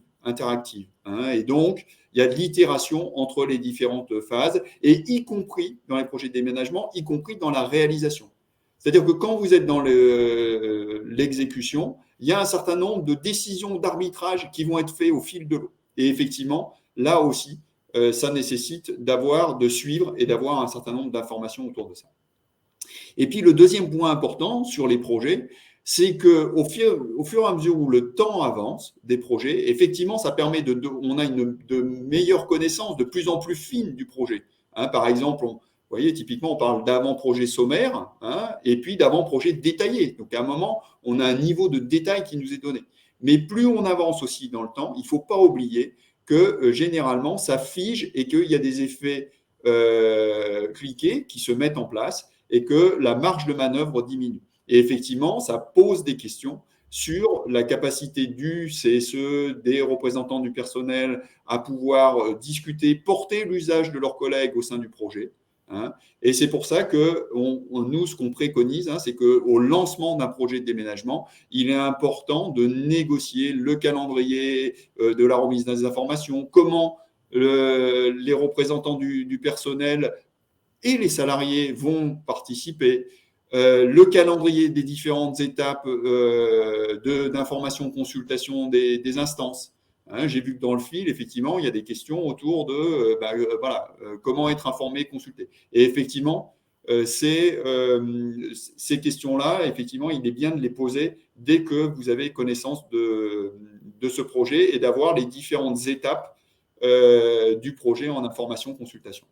hein, et donc il y a de l'itération entre les différentes phases, et y compris dans les projets de déménagement, y compris dans la réalisation. C'est-à-dire que quand vous êtes dans l'exécution, il y a un certain nombre de décisions d'arbitrage qui vont être faites au fil de l'eau. Et effectivement, là aussi, ça nécessite de suivre et d'avoir un certain nombre d'informations autour de ça. Et puis, le deuxième point important sur les projets, c'est qu'au fur et à mesure où le temps avance des projets, effectivement, ça permet on a de meilleures connaissances de plus en plus fines du projet. Hein, par exemple, vous voyez, typiquement, on parle d'avant-projet sommaire, hein, et puis d'avant-projet détaillé. Donc, à un moment, on a un niveau de détail qui nous est donné. Mais plus on avance aussi dans le temps, il ne faut pas oublier que généralement, ça fige et qu'il y a des effets cliqués qui se mettent en place et que la marge de manœuvre diminue. Et effectivement, ça pose des questions sur la capacité du CSE, des représentants du personnel à pouvoir discuter, porter l'usage de leurs collègues au sein du projet. Hein. Et c'est pour ça que nous, ce qu'on préconise, hein, c'est qu'au lancement d'un projet de déménagement, il est important de négocier le calendrier de la remise des informations, comment les représentants du personnel et les salariés vont participer, le calendrier des différentes étapes d'information, consultation des instances. Hein, j'ai vu que dans le fil, effectivement, il y a des questions autour de comment être informé, consulté. Et effectivement, ces questions-là, effectivement, il est bien de les poser dès que vous avez connaissance de ce projet et d'avoir les différentes étapes du projet en information, consultation.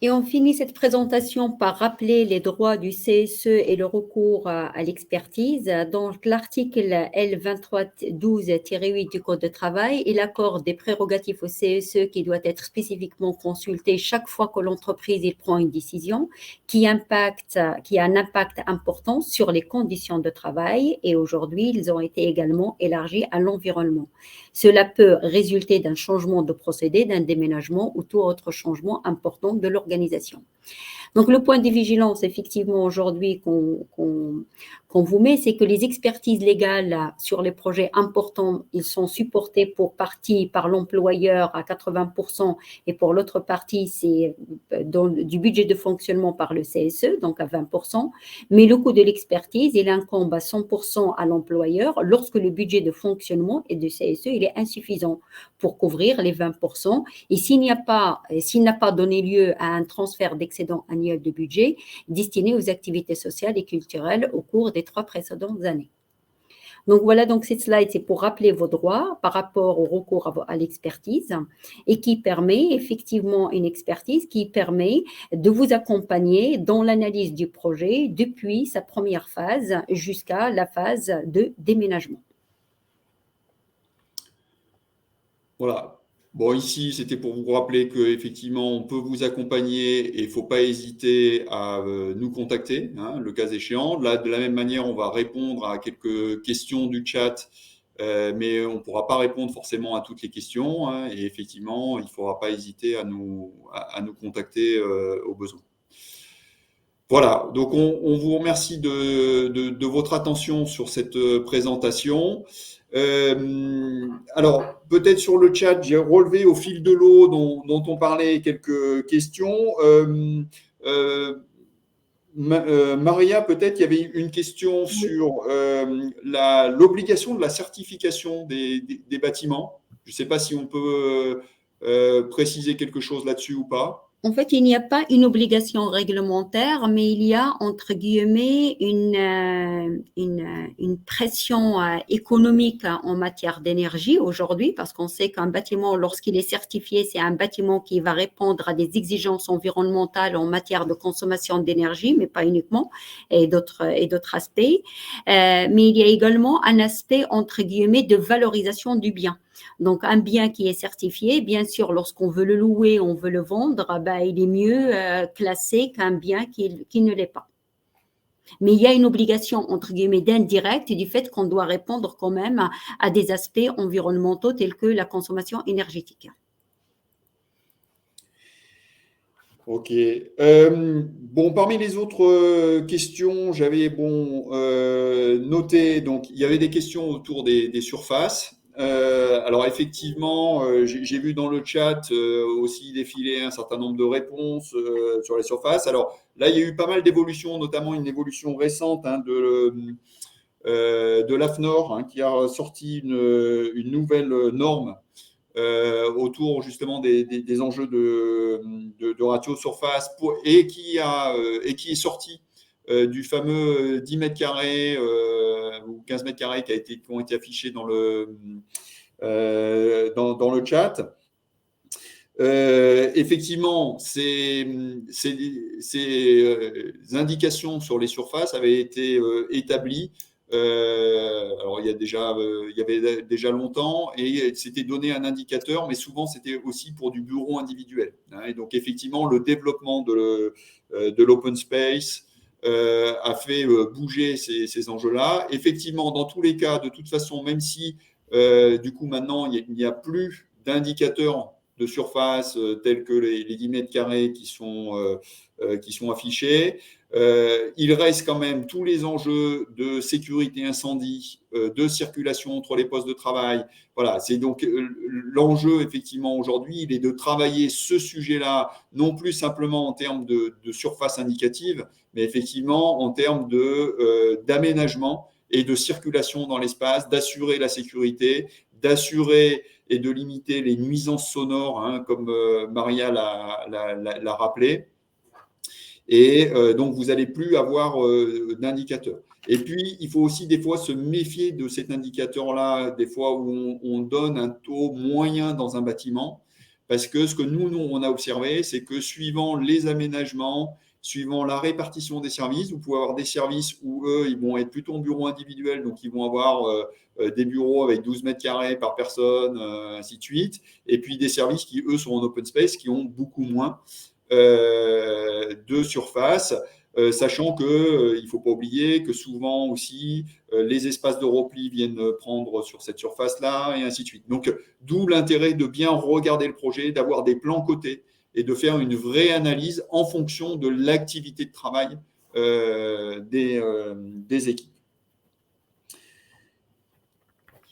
Et on finit cette présentation par rappeler les droits du CSE et le recours à l'expertise. Donc, l'article L2312-8 du Code de travail, il accorde des prérogatives au CSE qui doit être spécifiquement consulté chaque fois que l'entreprise prend une décision qui a un impact important sur les conditions de travail. Et aujourd'hui, ils ont été également élargis à l'environnement. Cela peut résulter d'un changement de procédé, d'un déménagement ou tout autre changement important de l'organisation. Donc, le point de vigilance, effectivement, aujourd'hui, qu'on vous met, c'est que les expertises légales sur les projets importants, ils sont supportés pour partie par l'employeur à 80% et pour l'autre partie, c'est du budget de fonctionnement par le CSE, donc à 20%. Mais le coût de l'expertise, il incombe à 100% à l'employeur lorsque le budget de fonctionnement et de CSE, il est insuffisant pour couvrir les 20%. Et s'il n'a pas donné lieu à un transfert d'excédent annuel de budget destiné aux activités sociales et culturelles au cours des 3 précédentes années. Donc voilà, donc cette slide, c'est pour rappeler vos droits par rapport au recours à l'expertise et qui permet effectivement une expertise qui permet de vous accompagner dans l'analyse du projet depuis sa première phase jusqu'à la phase de déménagement. Voilà. Bon, ici, c'était pour vous rappeler qu'effectivement, on peut vous accompagner et il ne faut pas hésiter à nous contacter, hein, le cas échéant. Là, de la même manière, on va répondre à quelques questions du chat, mais on ne pourra pas répondre forcément à toutes les questions. Hein, et effectivement, il ne faudra pas hésiter à nous contacter au besoin. Voilà, donc on vous remercie de votre attention sur cette présentation. Alors, peut-être sur le chat, j'ai relevé au fil de l'eau dont on parlait quelques questions. Maria, peut-être il y avait une question sur l'obligation de la certification des bâtiments. Je ne sais pas si on peut préciser quelque chose là-dessus ou pas. En fait, il n'y a pas une obligation réglementaire, mais il y a, entre guillemets, une pression économique en matière d'énergie aujourd'hui, parce qu'on sait qu'un bâtiment, lorsqu'il est certifié, c'est un bâtiment qui va répondre à des exigences environnementales en matière de consommation d'énergie, mais pas uniquement, et d'autres aspects. Mais il y a également un aspect, entre guillemets, de valorisation du bien. Donc, un bien qui est certifié, bien sûr, lorsqu'on veut le louer, on veut le vendre, il est mieux classé qu'un bien qui ne l'est pas. Mais il y a une obligation, entre guillemets, d'indirect du fait qu'on doit répondre quand même à des aspects environnementaux tels que la consommation énergétique. Ok. Bon, parmi les autres questions, j'avais noté, donc il y avait des questions autour des surfaces. Alors effectivement, j'ai vu dans le chat aussi défiler un certain nombre de réponses sur les surfaces. Alors là, il y a eu pas mal d'évolutions, notamment une évolution récente de l'AFNOR qui a sorti une nouvelle norme autour justement des enjeux de ratio surface et qui est sorti du fameux 10 mètres carrés ou 15 mètres carrés qui ont été affichés dans le chat. Effectivement, ces indications sur les surfaces avaient été établies. Alors, il y avait déjà longtemps et c'était donné un indicateur, mais souvent c'était aussi pour du bureau individuel. Et donc, effectivement, le développement de l'open space a fait bouger ces enjeux-là. Effectivement, dans tous les cas, de toute façon, même si du coup maintenant il n'y a plus d'indicateurs de surface tels que les 10 mètres carrés qui sont affichés. Il reste quand même tous les enjeux de sécurité incendie, de circulation entre les postes de travail. Voilà, c'est donc l'enjeu effectivement aujourd'hui, il est de travailler ce sujet-là, non plus simplement en termes de surface indicative, mais effectivement en termes d'aménagement et de circulation dans l'espace, d'assurer la sécurité, d'assurer et de limiter les nuisances sonores, comme Maria l'a rappelé. Et donc, vous n'allez plus avoir d'indicateur. Et puis, il faut aussi des fois se méfier de cet indicateur-là, des fois où on donne un taux moyen dans un bâtiment, parce que ce que nous on a observé, c'est que suivant les aménagements, suivant la répartition des services, vous pouvez avoir des services où eux, ils vont être plutôt en bureau individuel, donc ils vont avoir des bureaux avec 12 mètres carrés par personne, ainsi de suite. Et puis des services qui, eux, sont en open space, qui ont beaucoup moins de surface, sachant qu'il ne faut pas oublier que souvent aussi, les espaces de repli viennent prendre sur cette surface-là, et ainsi de suite. Donc, d'où l'intérêt de bien regarder le projet, d'avoir des plans cotés et de faire une vraie analyse en fonction de l'activité de travail des équipes.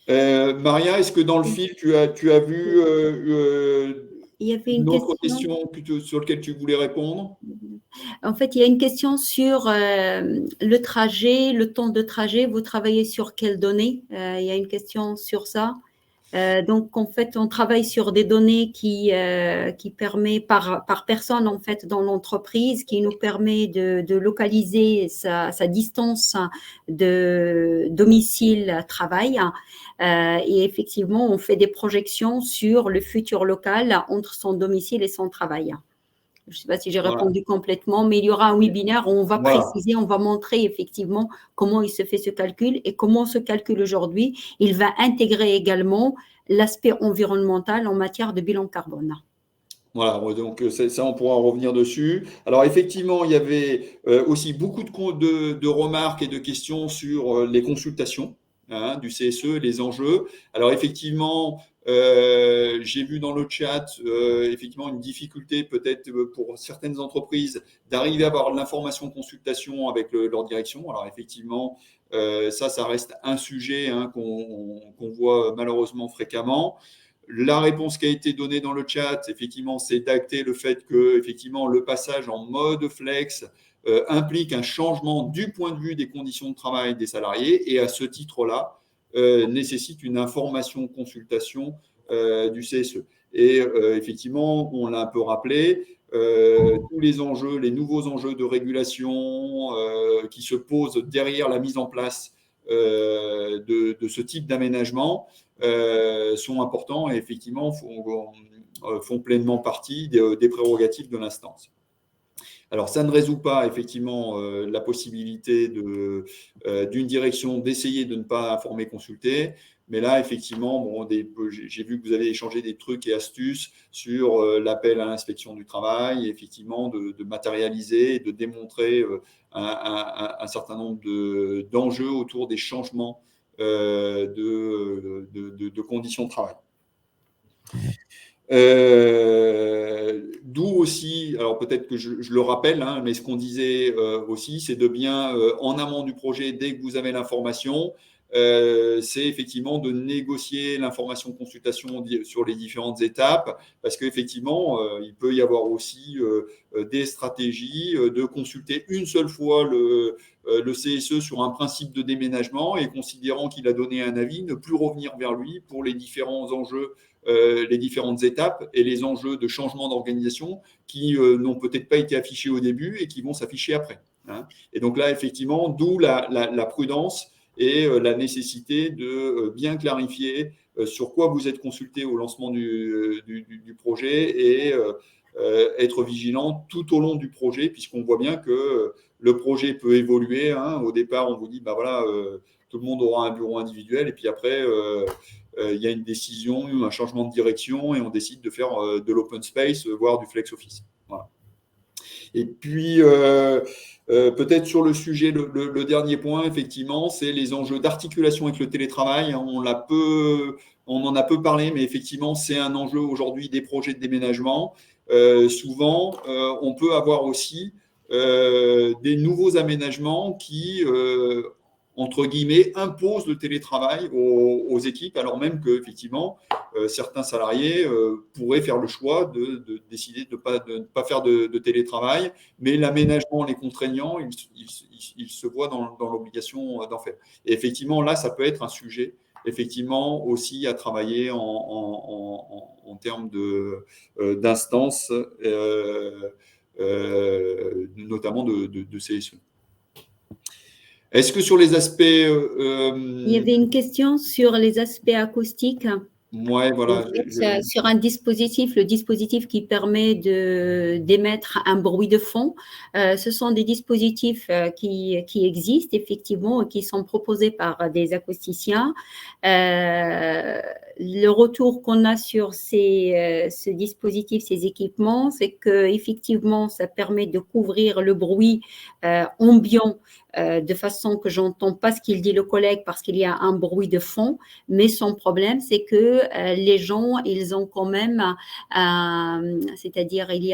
Maria, est-ce que dans le fil, tu as vu il y avait une autre question sur laquelle tu voulais répondre? En fait, il y a une question sur le trajet, le temps de trajet. Vous travaillez sur quelles données? Il y a une question sur ça. Donc, en fait, on travaille sur des données qui permet par personne, en fait, dans l'entreprise, qui nous permet de localiser sa distance de domicile-travail. Et effectivement, on fait des projections sur le futur local entre son domicile et son travail. Je ne sais pas si j'ai répondu complètement, mais il y aura un webinaire où on va préciser, on va montrer effectivement comment il se fait ce calcul et comment ce calcul aujourd'hui, il va intégrer également l'aspect environnemental en matière de bilan carbone. Voilà, donc ça, on pourra revenir dessus. Alors effectivement, il y avait aussi beaucoup de remarques et de questions sur les consultations du CSE, les enjeux. Alors effectivement, j'ai vu dans le chat effectivement une difficulté peut-être pour certaines entreprises d'arriver à avoir l'information consultation avec leur direction. Alors effectivement, ça reste un sujet qu'on voit malheureusement fréquemment. La réponse qui a été donnée dans le chat, effectivement, c'est d'acter le fait que effectivement, le passage en mode flex implique un changement du point de vue des conditions de travail des salariés et à ce titre-là, nécessite une information consultation du CSE. Et effectivement, on l'a un peu rappelé, tous les enjeux, les nouveaux enjeux de régulation qui se posent derrière la mise en place de ce type d'aménagement sont importants et effectivement font pleinement partie des prérogatives de l'instance. Alors, ça ne résout pas effectivement la possibilité d'une direction d'essayer de ne pas informer, consulter. Mais là, effectivement, bon, j'ai vu que vous avez échangé des trucs et astuces sur l'appel à l'inspection du travail, et effectivement, de matérialiser et de démontrer un certain nombre d'enjeux autour des changements de conditions de travail. D'où aussi, alors peut-être que je le rappelle, hein, mais ce qu'on disait aussi, c'est de bien, en amont du projet, dès que vous avez l'information, c'est effectivement de négocier l'information consultation sur les différentes étapes, parce qu'effectivement, il peut y avoir aussi des stratégies de consulter une seule fois le CSE sur un principe de déménagement, et considérant qu'il a donné un avis, ne plus revenir vers lui pour les différents enjeux, les différentes étapes et les enjeux de changement d'organisation qui n'ont peut-être pas été affichés au début et qui vont s'afficher après, hein. Et donc là, effectivement, d'où la prudence et la nécessité de bien clarifier sur quoi vous êtes consulté au lancement du projet, et être vigilant tout au long du projet, puisqu'on voit bien que le projet peut évoluer, hein. Au départ, on vous dit, bah voilà, tout le monde aura un bureau individuel, et puis après, il y a une décision, un changement de direction, et on décide de faire de l'open space, voire du flex office. Voilà. Et puis, peut-être sur le sujet, le dernier point, effectivement, c'est les enjeux d'articulation avec le télétravail. On en a peu parlé, mais effectivement, c'est un enjeu aujourd'hui des projets de déménagement. Souvent, on peut avoir aussi des nouveaux aménagements qui, entre guillemets, imposent le télétravail aux équipes, alors même que, effectivement, certains salariés pourraient faire le choix de décider de ne pas faire de télétravail, mais l'aménagement les contraignant, ils se voient dans l'obligation d'en faire. Et effectivement, là, ça peut être un sujet, effectivement, aussi à travailler en termes d'instances, notamment de CSE. Est-ce que sur les aspects… Il y avait une question sur les aspects acoustiques. Ouais, voilà. Sur un dispositif, le dispositif qui permet d'émettre un bruit de fond, ce sont des dispositifs qui existent effectivement et qui sont proposés par des acousticiens. Le retour qu'on a sur ce dispositif, ces équipements, c'est que effectivement, ça permet de couvrir le bruit ambiant de façon que j'entends pas ce qu'il dit le collègue parce qu'il y a un bruit de fond. Mais son problème, c'est que les gens, ils ont quand même, c'est-à-dire il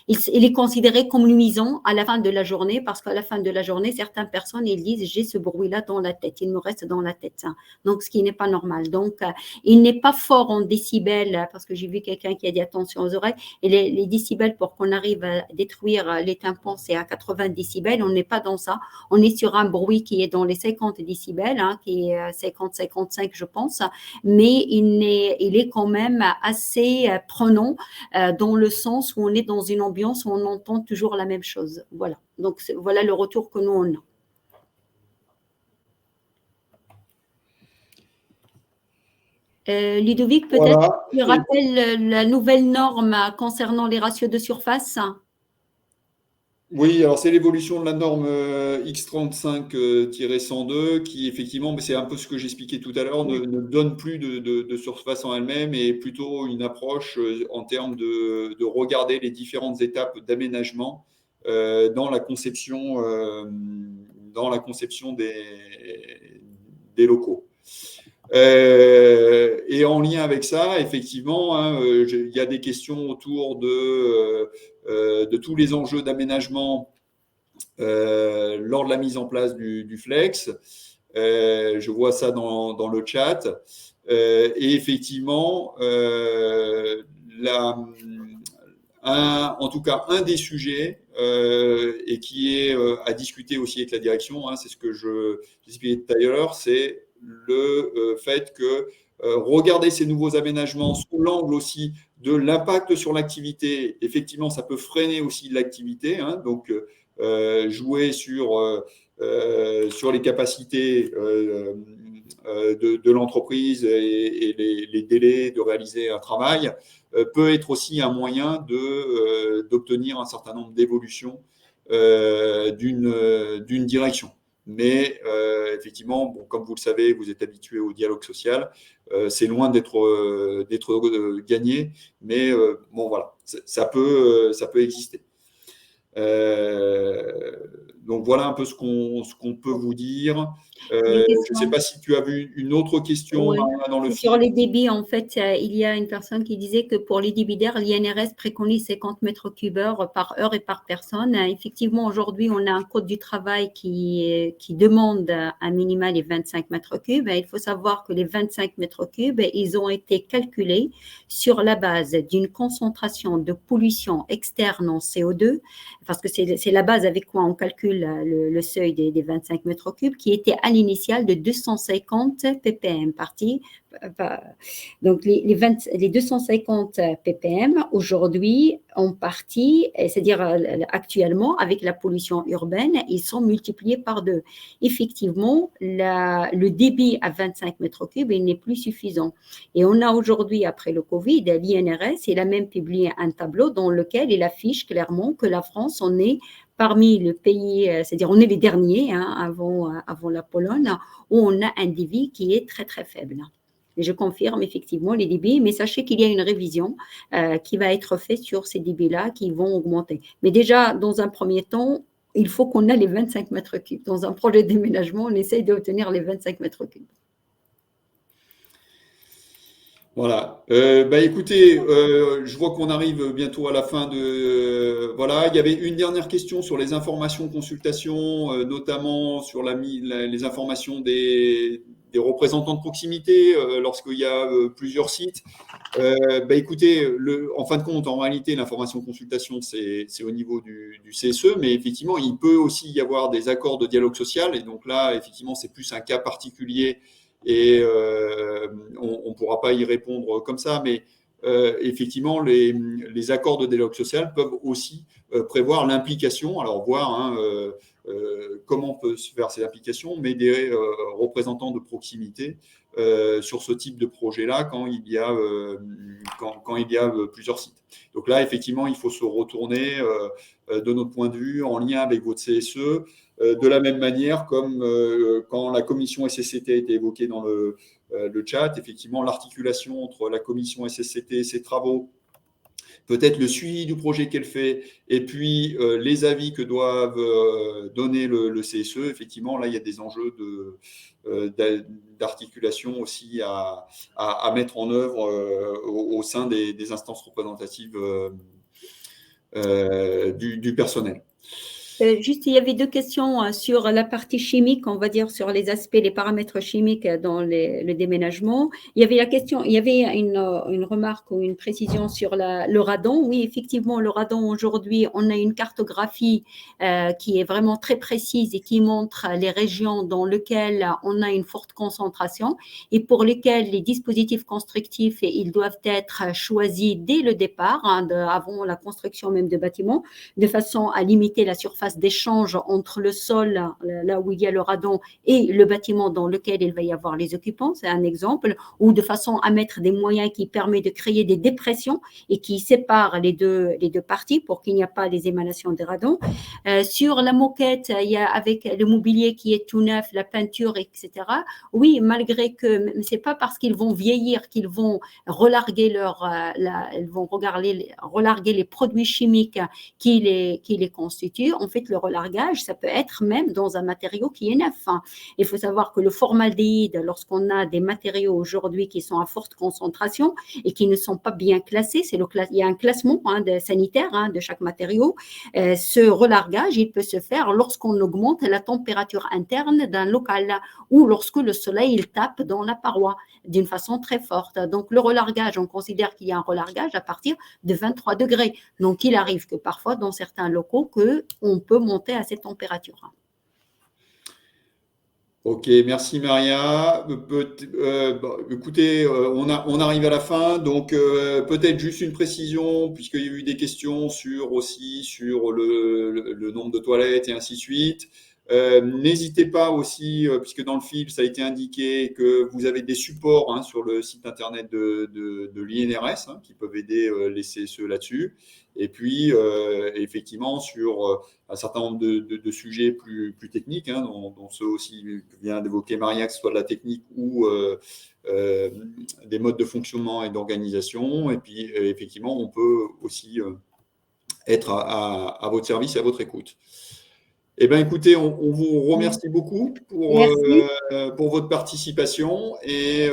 est considéré comme nuisant à la fin de la journée, parce qu'à la fin de la journée, certaines personnes, ils disent j'ai ce bruit-là dans la tête, il me reste dans la tête. Donc, ce qui n'est pas normal. Donc, il n'est pas fort en décibels, parce que j'ai vu quelqu'un qui a dit attention aux oreilles, et les décibels, pour qu'on arrive à détruire les tympans, c'est à 80 décibels. On n'est pas dans ça. On est sur un bruit qui est dans les 50 décibels, hein, qui est 50-55, je pense, mais il est quand même assez prenant dans le sens où on est dans une ambiance où on entend toujours la même chose. Voilà. Donc, voilà le retour que nous, on a. Ludovic, peut-être Voilà. tu rappelles la nouvelle norme concernant les ratios de surface? Oui, alors c'est l'évolution de la norme X35-102 qui, effectivement, mais c'est un peu ce que j'expliquais tout à l'heure, ne donne plus de surface en elle-même, et plutôt une approche en termes de regarder les différentes étapes d'aménagement dans la conception des locaux. Et en lien avec ça, effectivement, hein, il y a des questions autour de tous les enjeux d'aménagement lors de la mise en place du flex. Je vois ça dans le chat. Et effectivement, en tout cas, un des sujets, et qui est à discuter aussi avec la direction, hein, c'est ce que j'expliquais tout à l'heure, c'est le fait que regarder ces nouveaux aménagements sous l'angle aussi de l'impact sur l'activité. Effectivement, ça peut freiner aussi l'activité, hein, donc jouer sur les capacités de l'entreprise et les délais de réaliser un travail, peut être aussi un moyen d'obtenir un certain nombre d'évolutions d'une direction. Mais effectivement, bon, comme vous le savez, vous êtes habitué au dialogue social, c'est loin d'être gagné, mais bon voilà, ça peut exister. Donc voilà un peu ce qu'on peut vous dire. Une Je ne sais question. pas si tu as vu une autre question Oui, dans le c'est fil. sur les débits. En fait, il y a une personne qui disait que pour les débits d'air, l'INRS préconise 50 mètres cubes heure par heure et par personne. Effectivement, aujourd'hui, on a un code du travail qui demande un minimum les 25 mètres cubes. Il faut savoir que les 25 mètres cubes, ils ont été calculés sur la base d'une concentration de pollution externe en CO2, parce que c'est la base avec quoi on calcule le seuil des 25 mètres cubes, qui était à l'initiale de 250 ppm partie. Donc, les 250 ppm aujourd'hui ont parti, c'est-à-dire actuellement, avec la pollution urbaine, ils sont multipliés par 2. Effectivement, le débit à 25 mètres cubes, il n'est plus suffisant. Et on a aujourd'hui, après le Covid, l'INRS, il a même publié un tableau dans lequel il affiche clairement que la France, on est parmi les pays, c'est-à-dire on est les derniers avant la Pologne, où on a un débit qui est très, très faible. Et je confirme effectivement les débits, mais sachez qu'il y a une révision qui va être faite sur ces débits-là qui vont augmenter. Mais déjà, dans un premier temps, il faut qu'on ait les 25 mètres cubes. Dans un projet de déménagement, on essaye d'obtenir les 25 mètres cubes. Voilà. Écoutez, je vois qu'on arrive bientôt à la fin voilà, il y avait une dernière question sur les informations consultations, notamment sur les informations des représentants de proximité lorsqu'il y a plusieurs sites. Écoutez, en fin de compte, en réalité, l'information consultation, c'est au niveau du CSE, mais effectivement, il peut aussi y avoir des accords de dialogue social. Et donc là, effectivement, c'est plus un cas particulier et on ne pourra pas y répondre comme ça. Mais effectivement, les accords de dialogue social peuvent aussi prévoir l'implication, alors voir comment peut se faire ces implications, mais des représentants de proximité sur ce type de projet-là quand il y a plusieurs sites. Donc là, effectivement, il faut se retourner de notre point de vue en lien avec votre CSE, de la même manière comme quand la commission SSCT a été évoquée dans le chat, effectivement, l'articulation entre la commission SSCT et ses travaux, peut-être le suivi du projet qu'elle fait, et puis les avis que doivent donner le CSE. Effectivement, là, il y a des enjeux d'articulation aussi à mettre en œuvre au sein des instances représentatives du personnel. Juste, il y avait deux questions sur la partie chimique, on va dire sur les aspects, les paramètres chimiques dans le déménagement. Il y avait la question, il y avait une remarque ou une précision sur le radon. Oui, effectivement, le radon aujourd'hui, on a une cartographie qui est vraiment très précise et qui montre les régions dans lesquelles on a une forte concentration et pour lesquelles les dispositifs constructifs, ils doivent être choisis dès le départ, avant la construction même de bâtiments, de façon à limiter la surface d'échange entre le sol, là où il y a le radon, et le bâtiment dans lequel il va y avoir les occupants, c'est un exemple, ou de façon à mettre des moyens qui permettent de créer des dépressions et qui séparent les deux parties pour qu'il n'y ait pas des émanations de radon. Sur la moquette, il y a avec le mobilier qui est tout neuf, la peinture, etc. Oui, malgré que c'est pas parce qu'ils vont vieillir qu'ils vont relarguer relarguer les produits chimiques qui les constituent. En fait, le relargage, ça peut être même dans un matériau qui est neuf. Il faut savoir que le formaldéhyde, lorsqu'on a des matériaux aujourd'hui qui sont à forte concentration et qui ne sont pas bien classés, il y a un classement sanitaire de chaque matériau. Ce relargage, il peut se faire lorsqu'on augmente la température interne d'un local ou lorsque le soleil il tape dans la paroi d'une façon très forte. Donc, le relargage, on considère qu'il y a un relargage à partir de 23 degrés. Donc, il arrive que parfois, dans certains locaux, qu'on peut monter à cette température. Ok, merci Maria. Écoutez, on arrive à la fin, donc peut-être juste une précision, puisqu'il y a eu des questions sur le nombre de toilettes et ainsi de suite. N'hésitez pas aussi, puisque dans le fil, ça a été indiqué que vous avez des supports hein, sur le site internet de l'INRS hein, qui peuvent aider les CSE là-dessus. Et puis, effectivement, sur un certain nombre de sujets plus techniques, hein, dont ceux aussi que vient d'évoquer Maria, que ce soit de la technique ou des modes de fonctionnement et d'organisation. Et puis, effectivement, on peut aussi être à votre service et à votre écoute. Eh bien, écoutez, on vous remercie beaucoup pour votre participation et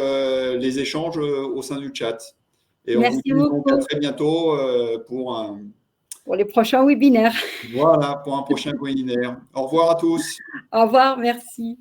les échanges au sein du chat. Et on vous Merci dit donc à beaucoup très bientôt pour les prochains webinaires. voilà, pour un prochain webinaire. Au revoir à tous. Au revoir, merci.